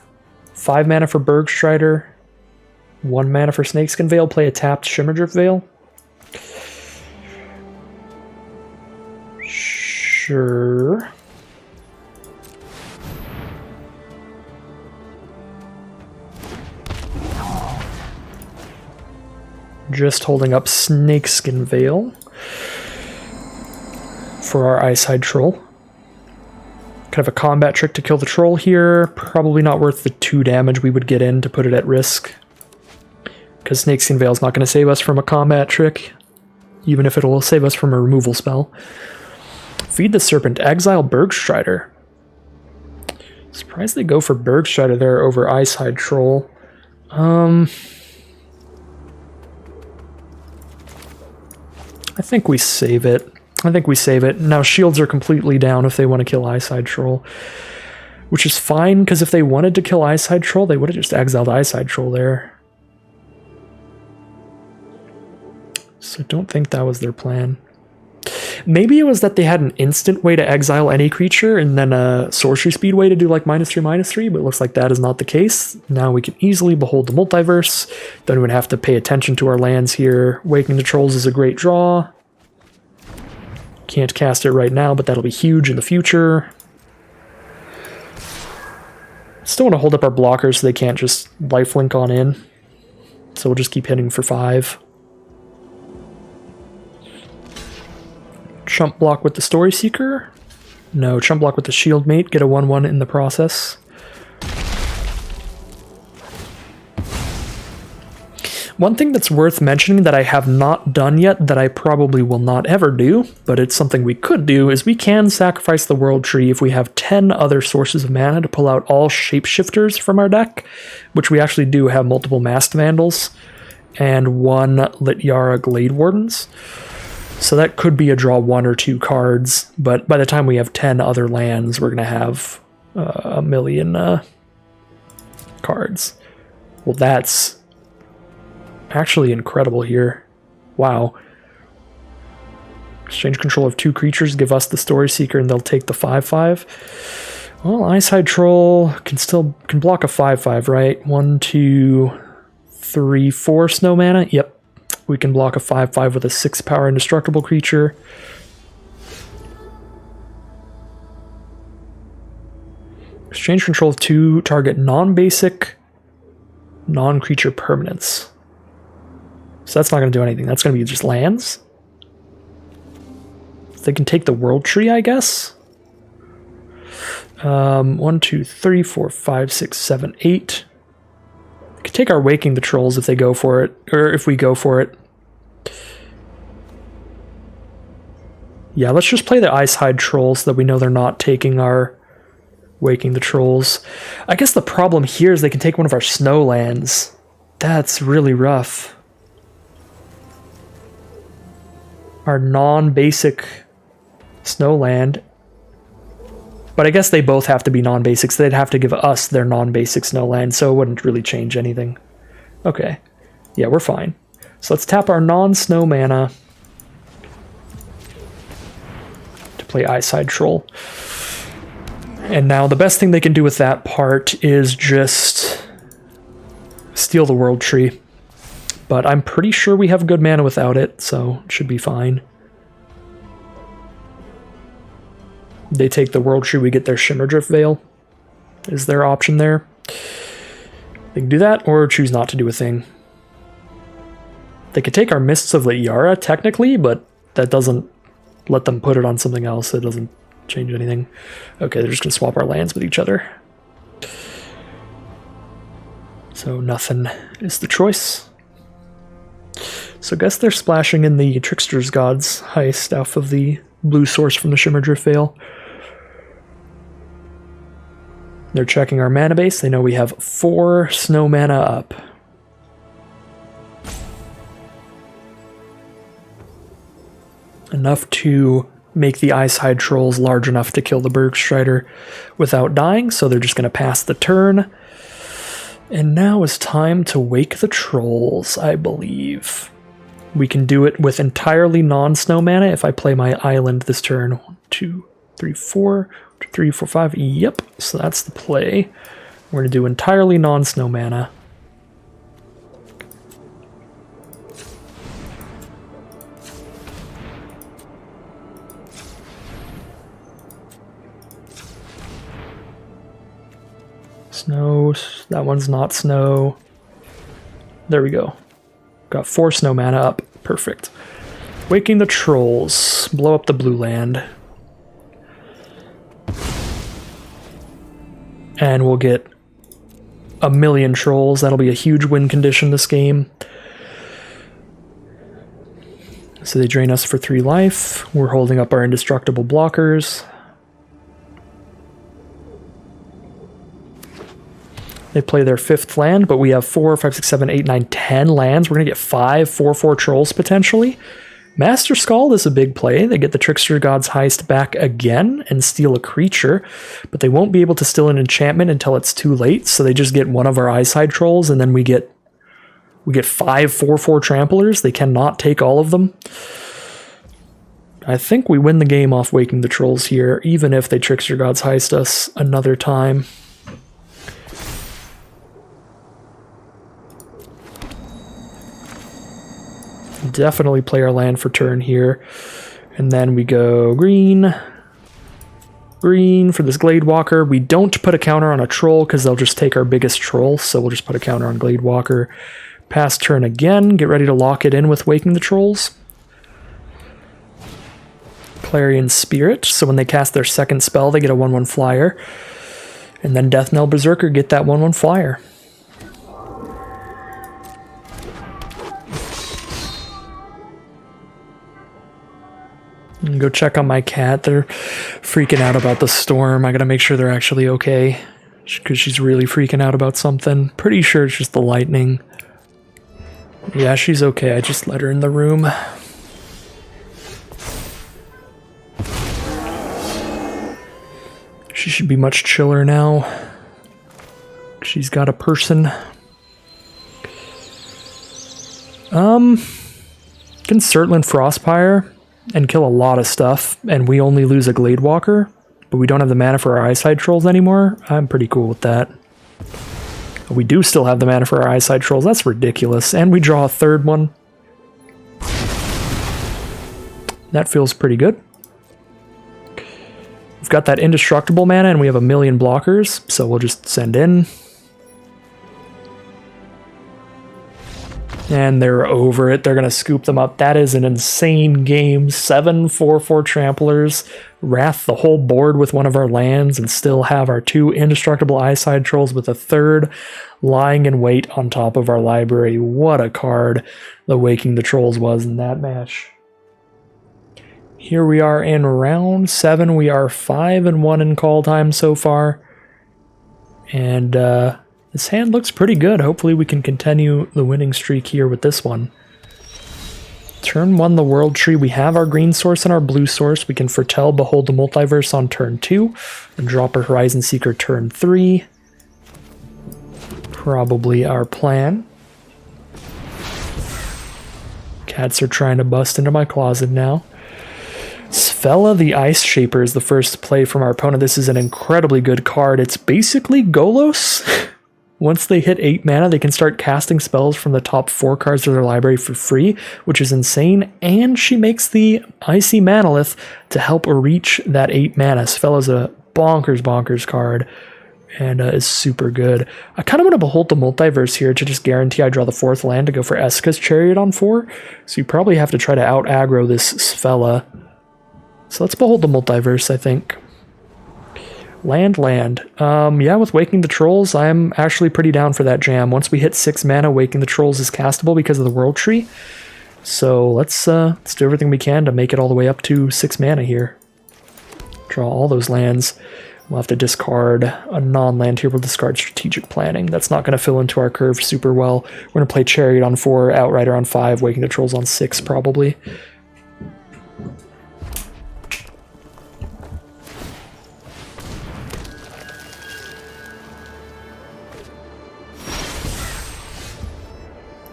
5 mana for Bergstrider. 1 mana for Snakeskin Veil. Play a tapped Shimmerdrift Veil. Sure. Just holding up Snakeskin Veil for our Icehide Troll. Kind of a combat trick to kill the troll here. Probably not worth the 2 damage we would get in to put it at risk. Because Snakeskin Veil is not going to save us from a combat trick, even if it'll save us from a removal spell. Feed the Serpent, exile Bergstrider. Surprised they go for Bergstrider there over Icehide Troll. I think we save it. Now shields are completely down if they want to kill Icehide Troll. Which is fine, because if they wanted to kill Icehide Troll, they would have just exiled Icehide Troll there. So I don't think that was their plan. Maybe it was that they had an instant way to exile any creature and then a sorcery speed way to do like -3/-3, but it looks like that is not the case. Now we can easily behold the multiverse. Don't even have to pay attention to our lands here. Waking the Trolls is a great draw. Can't cast it right now, but that'll be huge in the future. Still want to hold up our blockers so they can't just lifelink on in. So we'll just keep hitting for 5. Chump block with the Story Seeker. No, chump block with the Shield Mate. Get a 1/1 in the process. One thing that's worth mentioning that I have not done yet, that I probably will not ever do, but it's something we could do, is we can sacrifice the World Tree if we have 10 other sources of mana to pull out all Shapeshifters from our deck, which we actually do have multiple Masked Vandals, and 1 Lityara Glade Wardens. So that could be a draw 1 or 2 cards, but by the time we have 10 other lands, we're going to have a million cards. Well, that's actually incredible here. Wow. Exchange control of 2 creatures, give us the Story Seeker, and they'll take the 5/5. Well, Icehide Troll can block a 5/5, right? 1, 2, 3, 4 snow mana. Yep. We can block a 5/5 with a 6 power indestructible creature. Exchange control of 2 target non-basic, non-creature permanents. So that's not going to do anything. That's going to be just lands. They can take the World Tree, I guess. 1, 2, 3, 4, 5, 6, 7, 8. They can take our Waking the Trolls if they go for it, or if we go for it. Yeah, let's just play the Icehide Troll so that we know they're not taking our Waking the Trolls. I guess the problem here is they can take one of our snow lands. That's really rough. Our non-basic snow land. But I guess they both have to be non-basics. They'd have to give us their non-basic snow land, so it wouldn't really change anything. Okay. Yeah, we're fine. So let's tap our non-snow mana to play Icehide Troll. And now the best thing they can do with that part is just steal the World Tree. But I'm pretty sure we have good mana without it, so it should be fine. They take the World Tree, we get their Shimmerdrift Veil. Is their option there? They can do that, or choose not to do a thing. They could take our Mists of Lityara, technically, but that doesn't let them put it on something else. It doesn't change anything. Okay, they're just going to swap our lands with each other. So nothing is the choice. So I guess they're splashing in the Trickster's God's heist off of the blue source from the Shimmerdrift Veil. They're checking our mana base. They know we have 4 snow mana up. Enough to make the Icehide Trolls large enough to kill the Bergstrider without dying, so they're just going to pass the turn. And now is time to wake the Trolls, I believe. We can do it with entirely non-snow mana if I play my island this turn. 1, 2, 3, 4, 3, 4, 5. Yep, so that's the play. We're going to do entirely non-snow mana. Snow, that one's not snow. There we go. Got 4 snow mana up. Perfect. Waking the Trolls. Blow up the blue land. And we'll get a million trolls. That'll be a huge win condition this game. So they drain us for 3 life. We're holding up our indestructible blockers. They play their 5th land, but we have 4, 5, 6, 7, 8, 9, 10 lands. We're going to get 5 4/4 trolls potentially. Master Skald is a big play. They get the Trickster God's Heist back again and steal a creature, but they won't be able to steal an enchantment until it's too late, so they just get one of our Eyeside Trolls, and then we get 5 4/4 Tramplers. They cannot take all of them. I think we win the game off Waking the Trolls here, even if they Trickster God's Heist us another time. Definitely play our land for turn here. And then we go green. Green for this Glade Walker. We don't put a counter on a troll because they'll just take our biggest troll. So we'll just put a counter on Glade Walker. Pass turn again. Get ready to lock it in with Waking the Trolls. Clarion Spirit. So when they cast their second spell, they get a 1/1 flyer. And then Death Knell Berserker get that 1/1 flyer. Go check on my cat. They're freaking out about the storm. I gotta make sure they're actually okay, because she's really freaking out about something. Pretty sure it's just the lightning. Yeah, she's okay. I just let her in the room. She should be much chiller now. She's got a person. Can Surtland Frostpire and kill a lot of stuff, and we only lose a Glade Walker, but we don't have the mana for our Eyeside Trolls anymore. I'm pretty cool with that. We do still have the mana for our Eyeside Trolls. That's ridiculous. And we draw a 3rd one. That feels pretty good. We've got that indestructible mana, and we have a million blockers, so we'll just send in. And they're over it. They're going to scoop them up. That is an insane game. 7 4/4 Tramplers. Wrath the whole board with one of our lands and still have our 2 indestructible Eyeside Trolls with a 3rd lying in wait on top of our library. What a card the Waking the Trolls was in that match. Here we are in round 7. We are 5-1 in Kaldheim so far. And, this hand looks pretty good. Hopefully we can continue the winning streak here with this one. Turn 1, the World Tree. We have our green source and our blue source. We can foretell Behold the Multiverse on turn 2 and drop a Horizon Seeker turn 3. Probably our plan. Cats are trying to bust into my closet now. Svella the Ice Shaper is the first play from our opponent. This is an incredibly good card. It's basically Golos. Once they hit 8 mana, they can start casting spells from the top 4 cards of their library for free, which is insane, and she makes the Icy Manalith to help reach that 8 mana. Svella's a bonkers card, and is super good. I kind of want to Behold the Multiverse here to just guarantee I draw the 4th land to go for Eska's Chariot on 4, so you probably have to try to out-aggro this Svella. So let's Behold the Multiverse, I think. Land. Yeah, with Waking the Trolls, I'm actually pretty down for that jam. Once we hit 6 mana, Waking the Trolls is castable because of the World Tree. So let's do everything we can to make it all the way up to 6 mana here. Draw all those lands. We'll have to discard a non-land here. We'll discard Strategic Planning. That's not going to fill into our curve super well. We're going to play Chariot on 4, Outrider on 5, Waking the Trolls on 6 probably.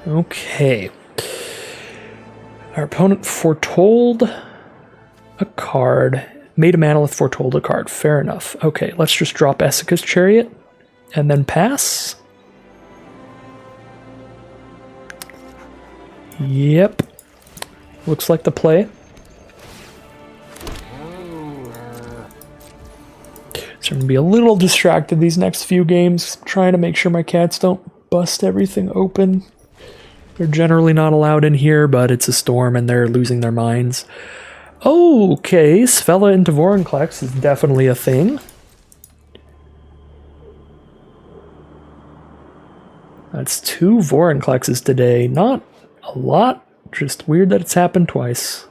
Okay. Our opponent foretold a card. Made a Manalith, foretold a card. Fair enough. Okay, let's just drop Eska's Chariot and then pass. Yep. Looks like the play. So I'm going to be a little distracted these next few games, trying to make sure my cats don't bust everything open. They're generally not allowed in here, but it's a storm and they're losing their minds. Okay, Svella into Vorinclex is definitely a thing. That's 2 Vorinclexes today. Not a lot, just weird that it's happened twice.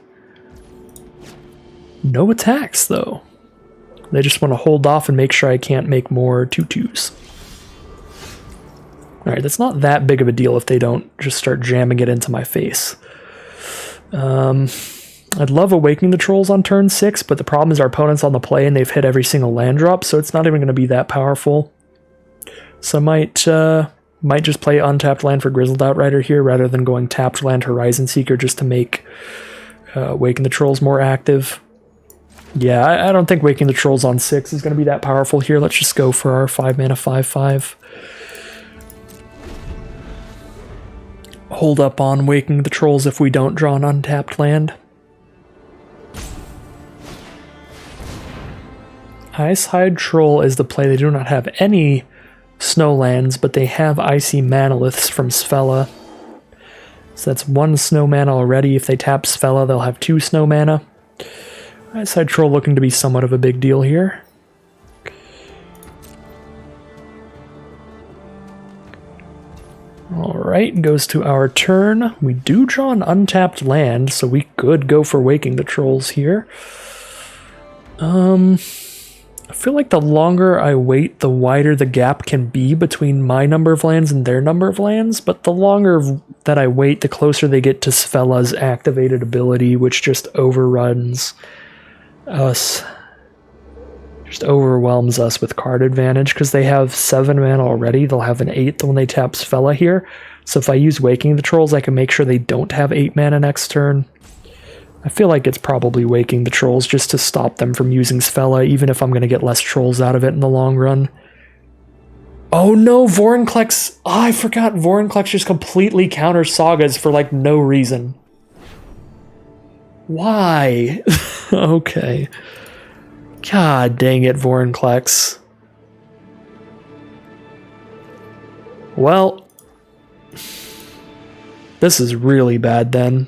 No attacks, though. They just want to hold off and make sure I can't make more 2/2s. Alright, that's not that big of a deal if they don't just start jamming it into my face. I'd love Awakening the Trolls on turn 6, but the problem is our opponent's on the play and they've hit every single land drop, so it's not even going to be that powerful. So I might just play untapped land for Grizzled Outrider here rather than going tapped land Horizon Seeker just to make Awaken the Trolls more active. Yeah, I don't think Waking the Trolls on 6 is going to be that powerful here. Let's just go for our 5-mana 5/5. Hold up on Waking the Trolls if we don't draw an untapped land. Icehide Troll is the play. They do not have any snow lands, but they have Icy Manaliths from Svella. So that's 1 snow mana already. If they tap Svella, they'll have 2 snow mana. Icehide Troll looking to be somewhat of a big deal here. Alright, goes to our turn. We do draw an untapped land, so we could go for Waking the Trolls here. I feel like the longer I wait, the wider the gap can be between my number of lands and their number of lands, but the longer that I wait, the closer they get to Svella's activated ability, which just overruns us. Just overwhelms us with card advantage, because they have 7 mana already. They'll have an 8th when they tap Svella here. So if I use Waking the Trolls, I can make sure they don't have 8 mana next turn. I feel like it's probably Waking the Trolls just to stop them from using Svella, even if I'm going to get less Trolls out of it in the long run. Oh no, Vorinclex! Oh, I forgot Vorinclex just completely counters Sagas for like no reason. Why? Okay. God dang it, Vorinclex. Well, this is really bad then.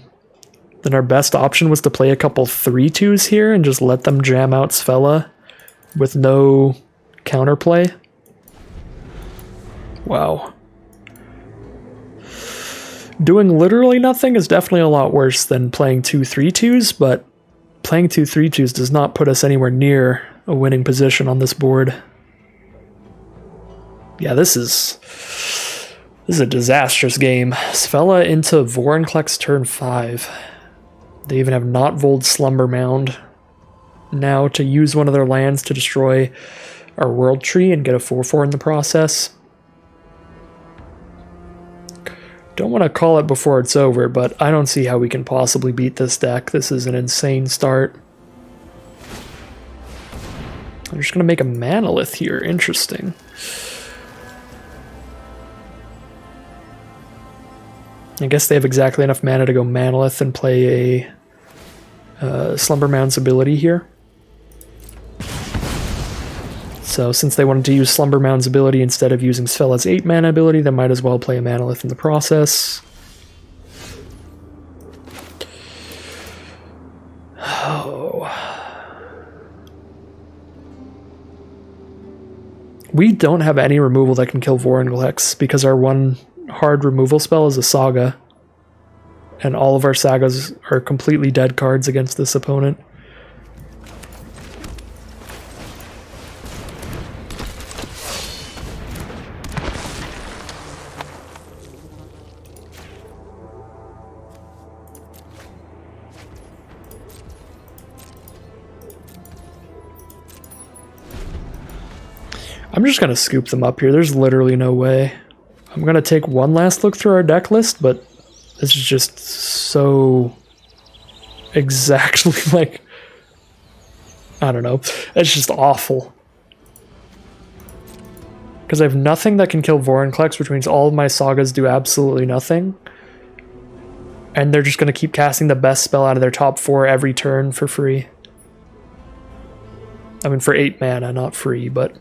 Then our best option was to play a couple 3/2s here and just let them jam out Svella with no counterplay. Wow. Doing literally nothing is definitely a lot worse than playing 2 3/2s, but playing 2 3/2s does not put us anywhere near a winning position on this board. Yeah, this is a disastrous game. Svella into Vorinclex turn 5. They even have not Vold Slumber Mound now to use one of their lands to destroy our World Tree and get a 4/4 in the process. Don't want to call it before it's over, but I don't see how we can possibly beat this deck. This is an insane start. I'm just going to make a Manalith here. Interesting. I guess they have exactly enough mana to go Manalith and play a Slumber Mound's ability here. So since they wanted to use Slumber Mound's ability instead of using Svella's 8 mana ability, they might as well play a Manalith in the process. Oh. We don't have any removal that can kill Vorinclex because our one hard removal spell is a Saga. And all of our Sagas are completely dead cards against this opponent. I'm just going to scoop them up here. There's literally no way. I'm going to take one last look through our deck list, but this is just so exactly like, I don't know. It's just awful. Because I have nothing that can kill Vorinclex, which means all of my Sagas do absolutely nothing. And they're just going to keep casting the best spell out of their top 4 every turn for free. I mean, for 8 mana, not free, but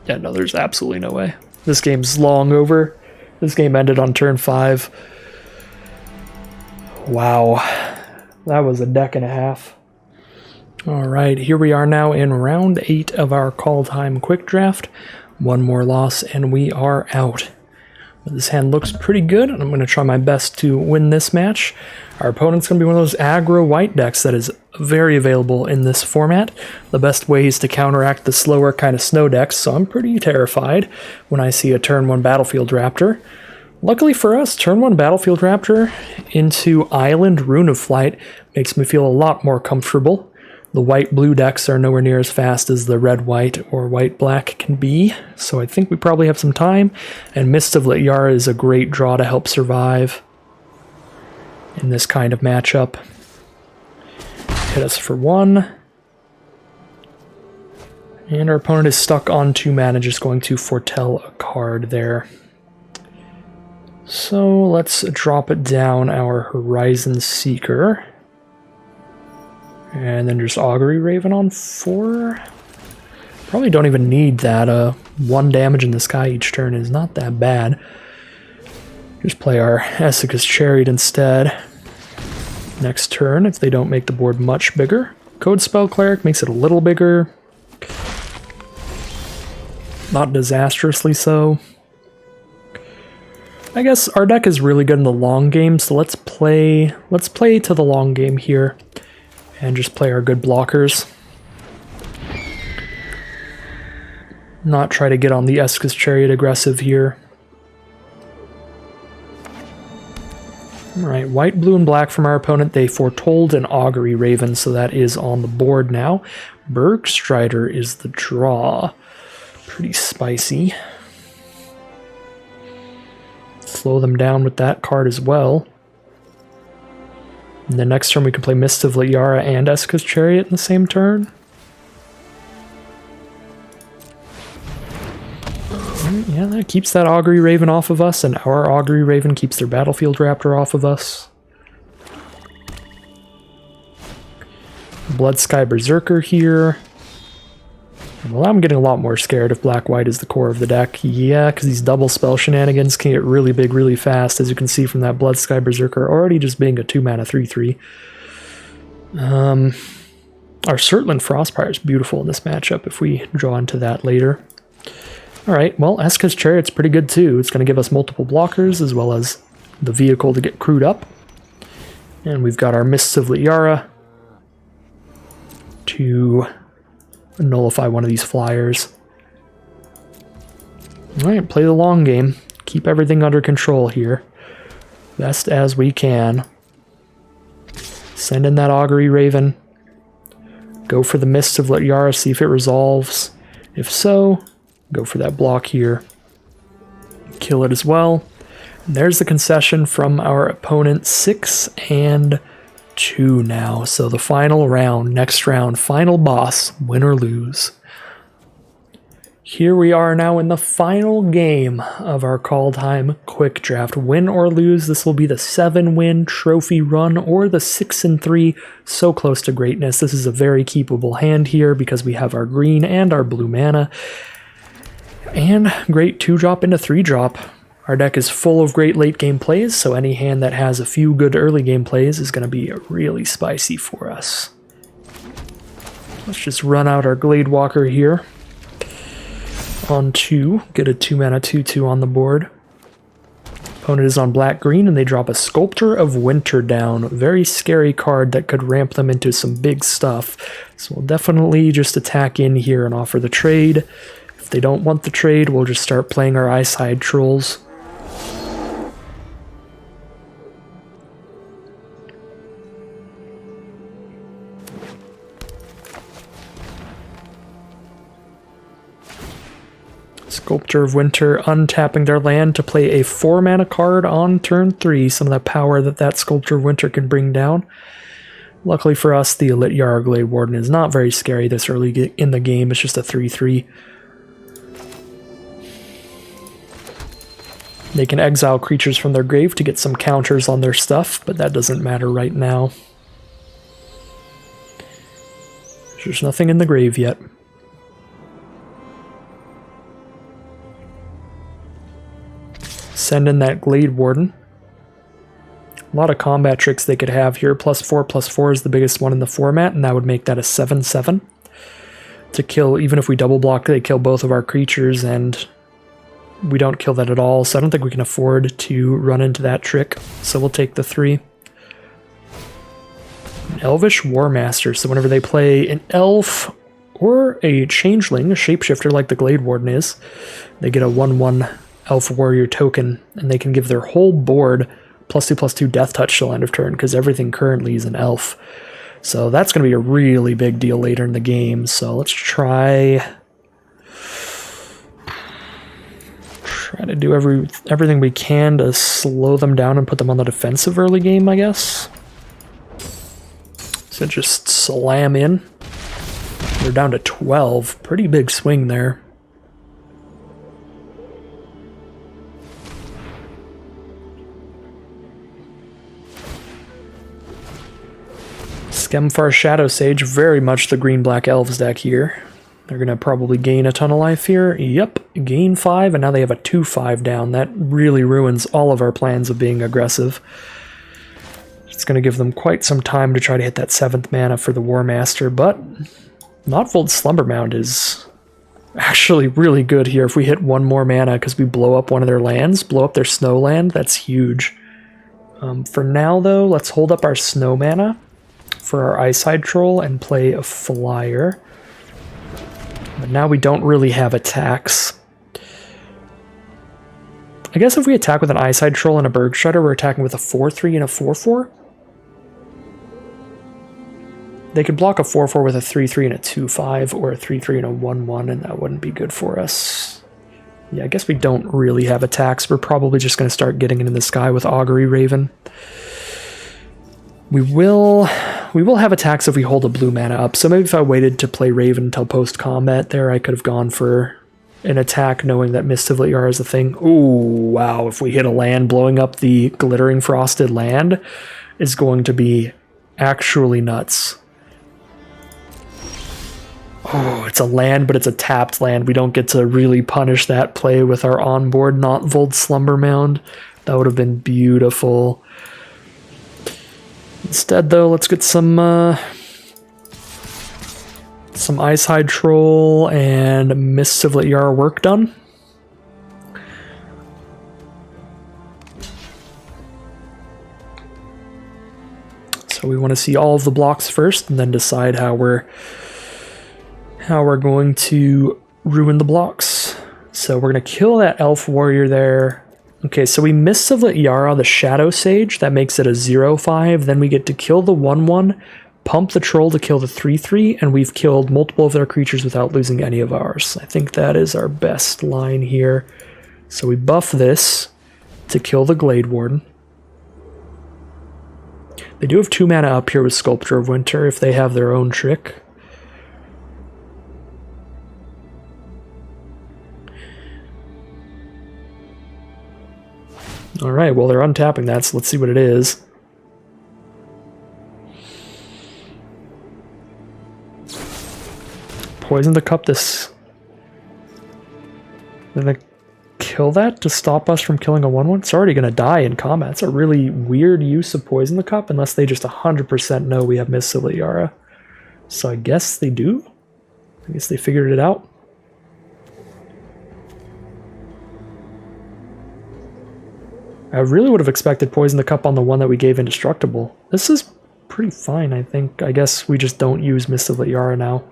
yeah, no, there's absolutely no way. This game's long over. This game ended on turn 5. Wow, that was a deck and a half. Alright, here we are now in round 8 of our Kaldheim quick draft. One more loss and we are out. But this hand looks pretty good, and I'm going to try my best to win this match. Our opponent's going to be one of those aggro white decks that is very available in this format. The best way is to counteract the slower kind of snow decks, so I'm pretty terrified when I see a turn 1 Battlefield Raptor. Luckily for us, turn 1 Battlefield Raptor into Island Rune of Flight makes me feel a lot more comfortable. The white-blue decks are nowhere near as fast as the red-white or white-black can be, so I think we probably have some time, and Mist of Lityara is a great draw to help survive in this kind of matchup. Hit us for 1. And our opponent is stuck on 2 mana, just going to foretell a card there. So let's drop it down our Horizon Seeker. And then just Augury Raven on 4. Probably don't even need that. 1 damage in the sky each turn is not that bad. Just play our Esika's Chariot instead. Next turn, if they don't make the board much bigger. Code Spell Cleric makes it a little bigger. Not disastrously so. I guess our deck is really good in the long game, so let's play to the long game here. And just play our good blockers. Not try to get on the Esika's Chariot aggressive here. Alright, white, blue, and black from our opponent. They foretold an Augury Raven, so that is on the board now. Bergstrider is the draw. Pretty spicy. Slow them down with that card as well. And then next turn we can play Mist of Lityara and Esika's Chariot in the same turn. Yeah, that keeps that Augury Raven off of us, and our Augury Raven keeps their Battlefield Raptor off of us. Bloodsky Berserker here. Well, I'm getting a lot more scared if black-white is the core of the deck. Yeah, because these double spell shenanigans can get really big really fast, as you can see from that Bloodsky Berserker already just being a 2-mana 3/3. Our Surtland Frostpire is beautiful in this matchup if we draw into that later. Alright, well, Esika's Chariot's pretty good too. It's going to give us multiple blockers as well as the vehicle to get crewed up. And we've got our Mists of Lityara to nullify one of these flyers. Alright, play the long game. Keep everything under control here. Best as we can. Send in that Augury Raven. Go for the Mist of Lityara, see if it resolves. If so, go for that block here. Kill it as well. And there's the concession from our opponent, 6-2 now. So the final round, next round, final boss, win or lose. Here we are now in the final game of our Kaldheim quick draft. Win or lose, this will be the 7-win trophy run or the 6-3, so close to greatness. This is a very keepable hand here because we have our green and our blue mana. And great 2-drop into 3-drop. Our deck is full of great late game plays, so any hand that has a few good early game plays is going to be really spicy for us. Let's just run out our Gladewalker here. On 2, get a 2-mana 2/2 on the board. Opponent is on black-green, and they drop a Sculptor of Winter down. Very scary card that could ramp them into some big stuff. So we'll definitely just attack in here and offer the trade. If they don't want the trade, we'll just start playing our Eyeside Trolls. Sculptor of Winter untapping their land to play a 4-mana card on turn 3. Some of that power that Sculptor of Winter can bring down. Luckily for us, the Lityara Glade Warden is not very scary this early in the game. It's just a 3/3. They can exile creatures from their grave to get some counters on their stuff, but that doesn't matter right now. There's nothing in the grave yet. Send in that Glade Warden. A lot of combat tricks they could have here. +4/+4 is the biggest one in the format, and that would make that a 7/7. To kill, even if we double block, they kill both of our creatures, and we don't kill that at all, so I don't think we can afford to run into that trick, so we'll take the 3. An Elvish Warmaster, so whenever they play an elf or a changeling, a shapeshifter like the Glade Warden is, they get a 1/1 elf warrior token, and they can give their whole board +2/+2 death touch till end of turn, because everything currently is an elf. So that's going to be a really big deal later in the game, so let's try to do everything we can to slow them down and put them on the defensive early game, I guess. So just slam in. They're down to 12. Pretty big swing there. Skemfar Shadow Sage, very much the green-black elves deck here. They're going to probably gain a ton of life here. Yep, gain 5, and now they have a 2/5 down. That really ruins all of our plans of being aggressive. It's going to give them quite some time to try to hit that 7th mana for the War Master, but Notvold Slumbermound is actually really good here. If we hit 1 more mana because we blow up one of their lands, blow up their snow land, that's huge. For now, though, let's hold up our snow mana for our Eyeside Troll and play a flyer. But now we don't really have attacks. I guess if we attack with an Eyeside Troll and a Bergstrider, we're attacking with a 4/3 and a 4/4. They could block a 4/4 with a 3/3 and a 2/5, or a 3/3 and a 1/1, and that wouldn't be good for us. Yeah, I guess we don't really have attacks. We're probably just going to start getting into the sky with Augury Raven. We will have attacks if we hold a blue mana up, so maybe if I waited to play Raven until post-combat there, I could have gone for an attack knowing that Mist of Liara is a thing. Ooh, wow, if we hit a land, blowing up the Glittering Frosted land is going to be actually nuts. Oh, it's a land, but it's a tapped land. We don't get to really punish that play with our onboard Notvold Slumbermound. That would have been beautiful. Instead, though, let's get some Eyeside Troll and Mists of Liara work done. So we want to see all of the blocks first, and then decide how we're going to ruin the blocks. So we're going to kill that Elf Warrior there. Okay, so we Mists of Liara, the Shadow Sage. That makes it a 0/5. Then we get to kill the 1/1, pump the Troll to kill the 3/3, and we've killed multiple of their creatures without losing any of ours. I think that is our best line here. So we buff this to kill the Glade Warden. They do have 2 mana up here with Sculptor of Winter if they have their own trick. Alright, well they're untapping that, so let's see what it is. Poison the cup this... Then they kill that to stop us from killing a 1/1? It's already going to die in combat. It's a really weird use of Poison the Cup, unless they just 100% know we have Mists of Liara. So I guess they do? I guess they figured it out. I really would have expected Poison the Cup on the one that we gave Indestructible. This is pretty fine, I think. I guess we just don't use Mists of Liara now.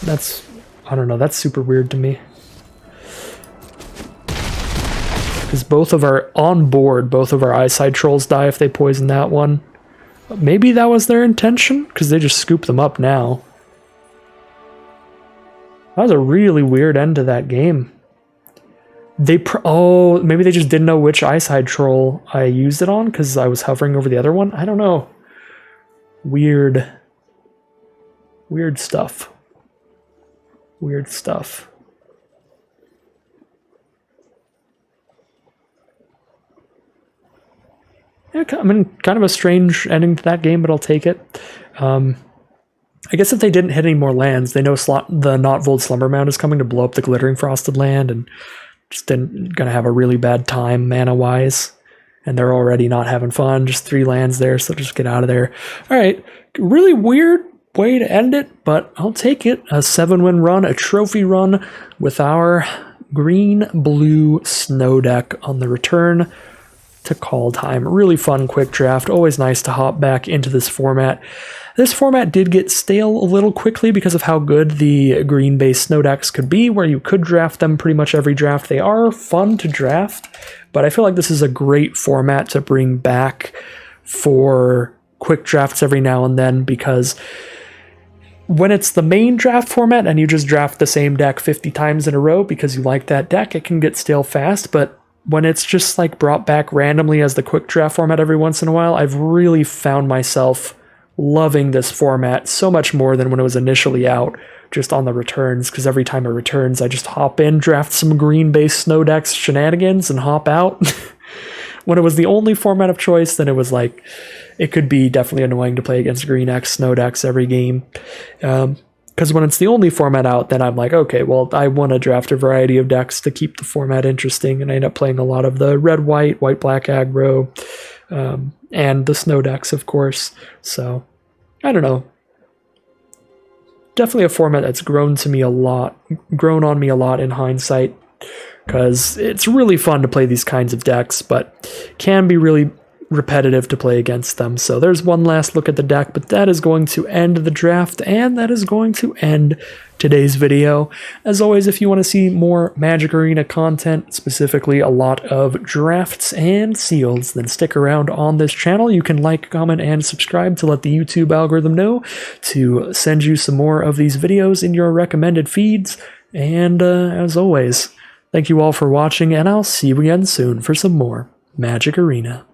That's... I don't know, that's super weird to me. Because both of our... On board, both of our Eyeside Trolls die if they poison that one. Maybe that was their intention? Because they just scoop them up now. That was a really weird end to that game. Oh, maybe they just didn't know which Eyeside Troll I used it on because I was hovering over the other one? I don't know. Weird. Weird stuff. Weird stuff. Yeah, I mean, kind of a strange ending to that game, but I'll take it. I guess if they didn't hit any more lands, they know the Notvold Slumbermound is coming to blow up the Glittering Frosted land, and just gonna have a really bad time mana-wise. And they're already not having fun. Just 3 lands there, so just get out of there. All right, really weird way to end it, but I'll take it. A 7-win run, a trophy run with our green-blue snow deck on the return to Kaldheim. Really fun quick draft. Always nice to hop back into this format. This format did get stale a little quickly because of how good the green-based snow decks could be, where you could draft them pretty much every draft. They are fun to draft, but I feel like this is a great format to bring back for quick drafts every now and then, because when it's the main draft format and you just draft the same deck 50 times in a row because you like that deck, it can get stale fast. But when it's just like brought back randomly as the quick draft format every once in a while, I've really found myself loving this format so much more than when it was initially out, just on the returns, because every time it returns, I just hop in, draft some green-based snow decks shenanigans, and hop out. When it was the only format of choice, then it was like, it could be definitely annoying to play against green X snow decks every game. Because when it's the only format out, then I'm like, okay, well, I want to draft a variety of decks to keep the format interesting, and I end up playing a lot of the red-white, white-black aggro, and the snow decks, of course. So, I don't know. Definitely a format that's grown on me a lot in hindsight, because it's really fun to play these kinds of decks, but can be really repetitive to play against them. So there's one last look at the deck, but that is going to end the draft, and that is going to end today's video. As always, if you want to see more Magic Arena content, specifically a lot of drafts and seals, then stick around on this channel. You can like, comment, and subscribe to let the YouTube algorithm know to send you some more of these videos in your recommended feeds. And as always, thank you all for watching, and I'll see you again soon for some more Magic Arena.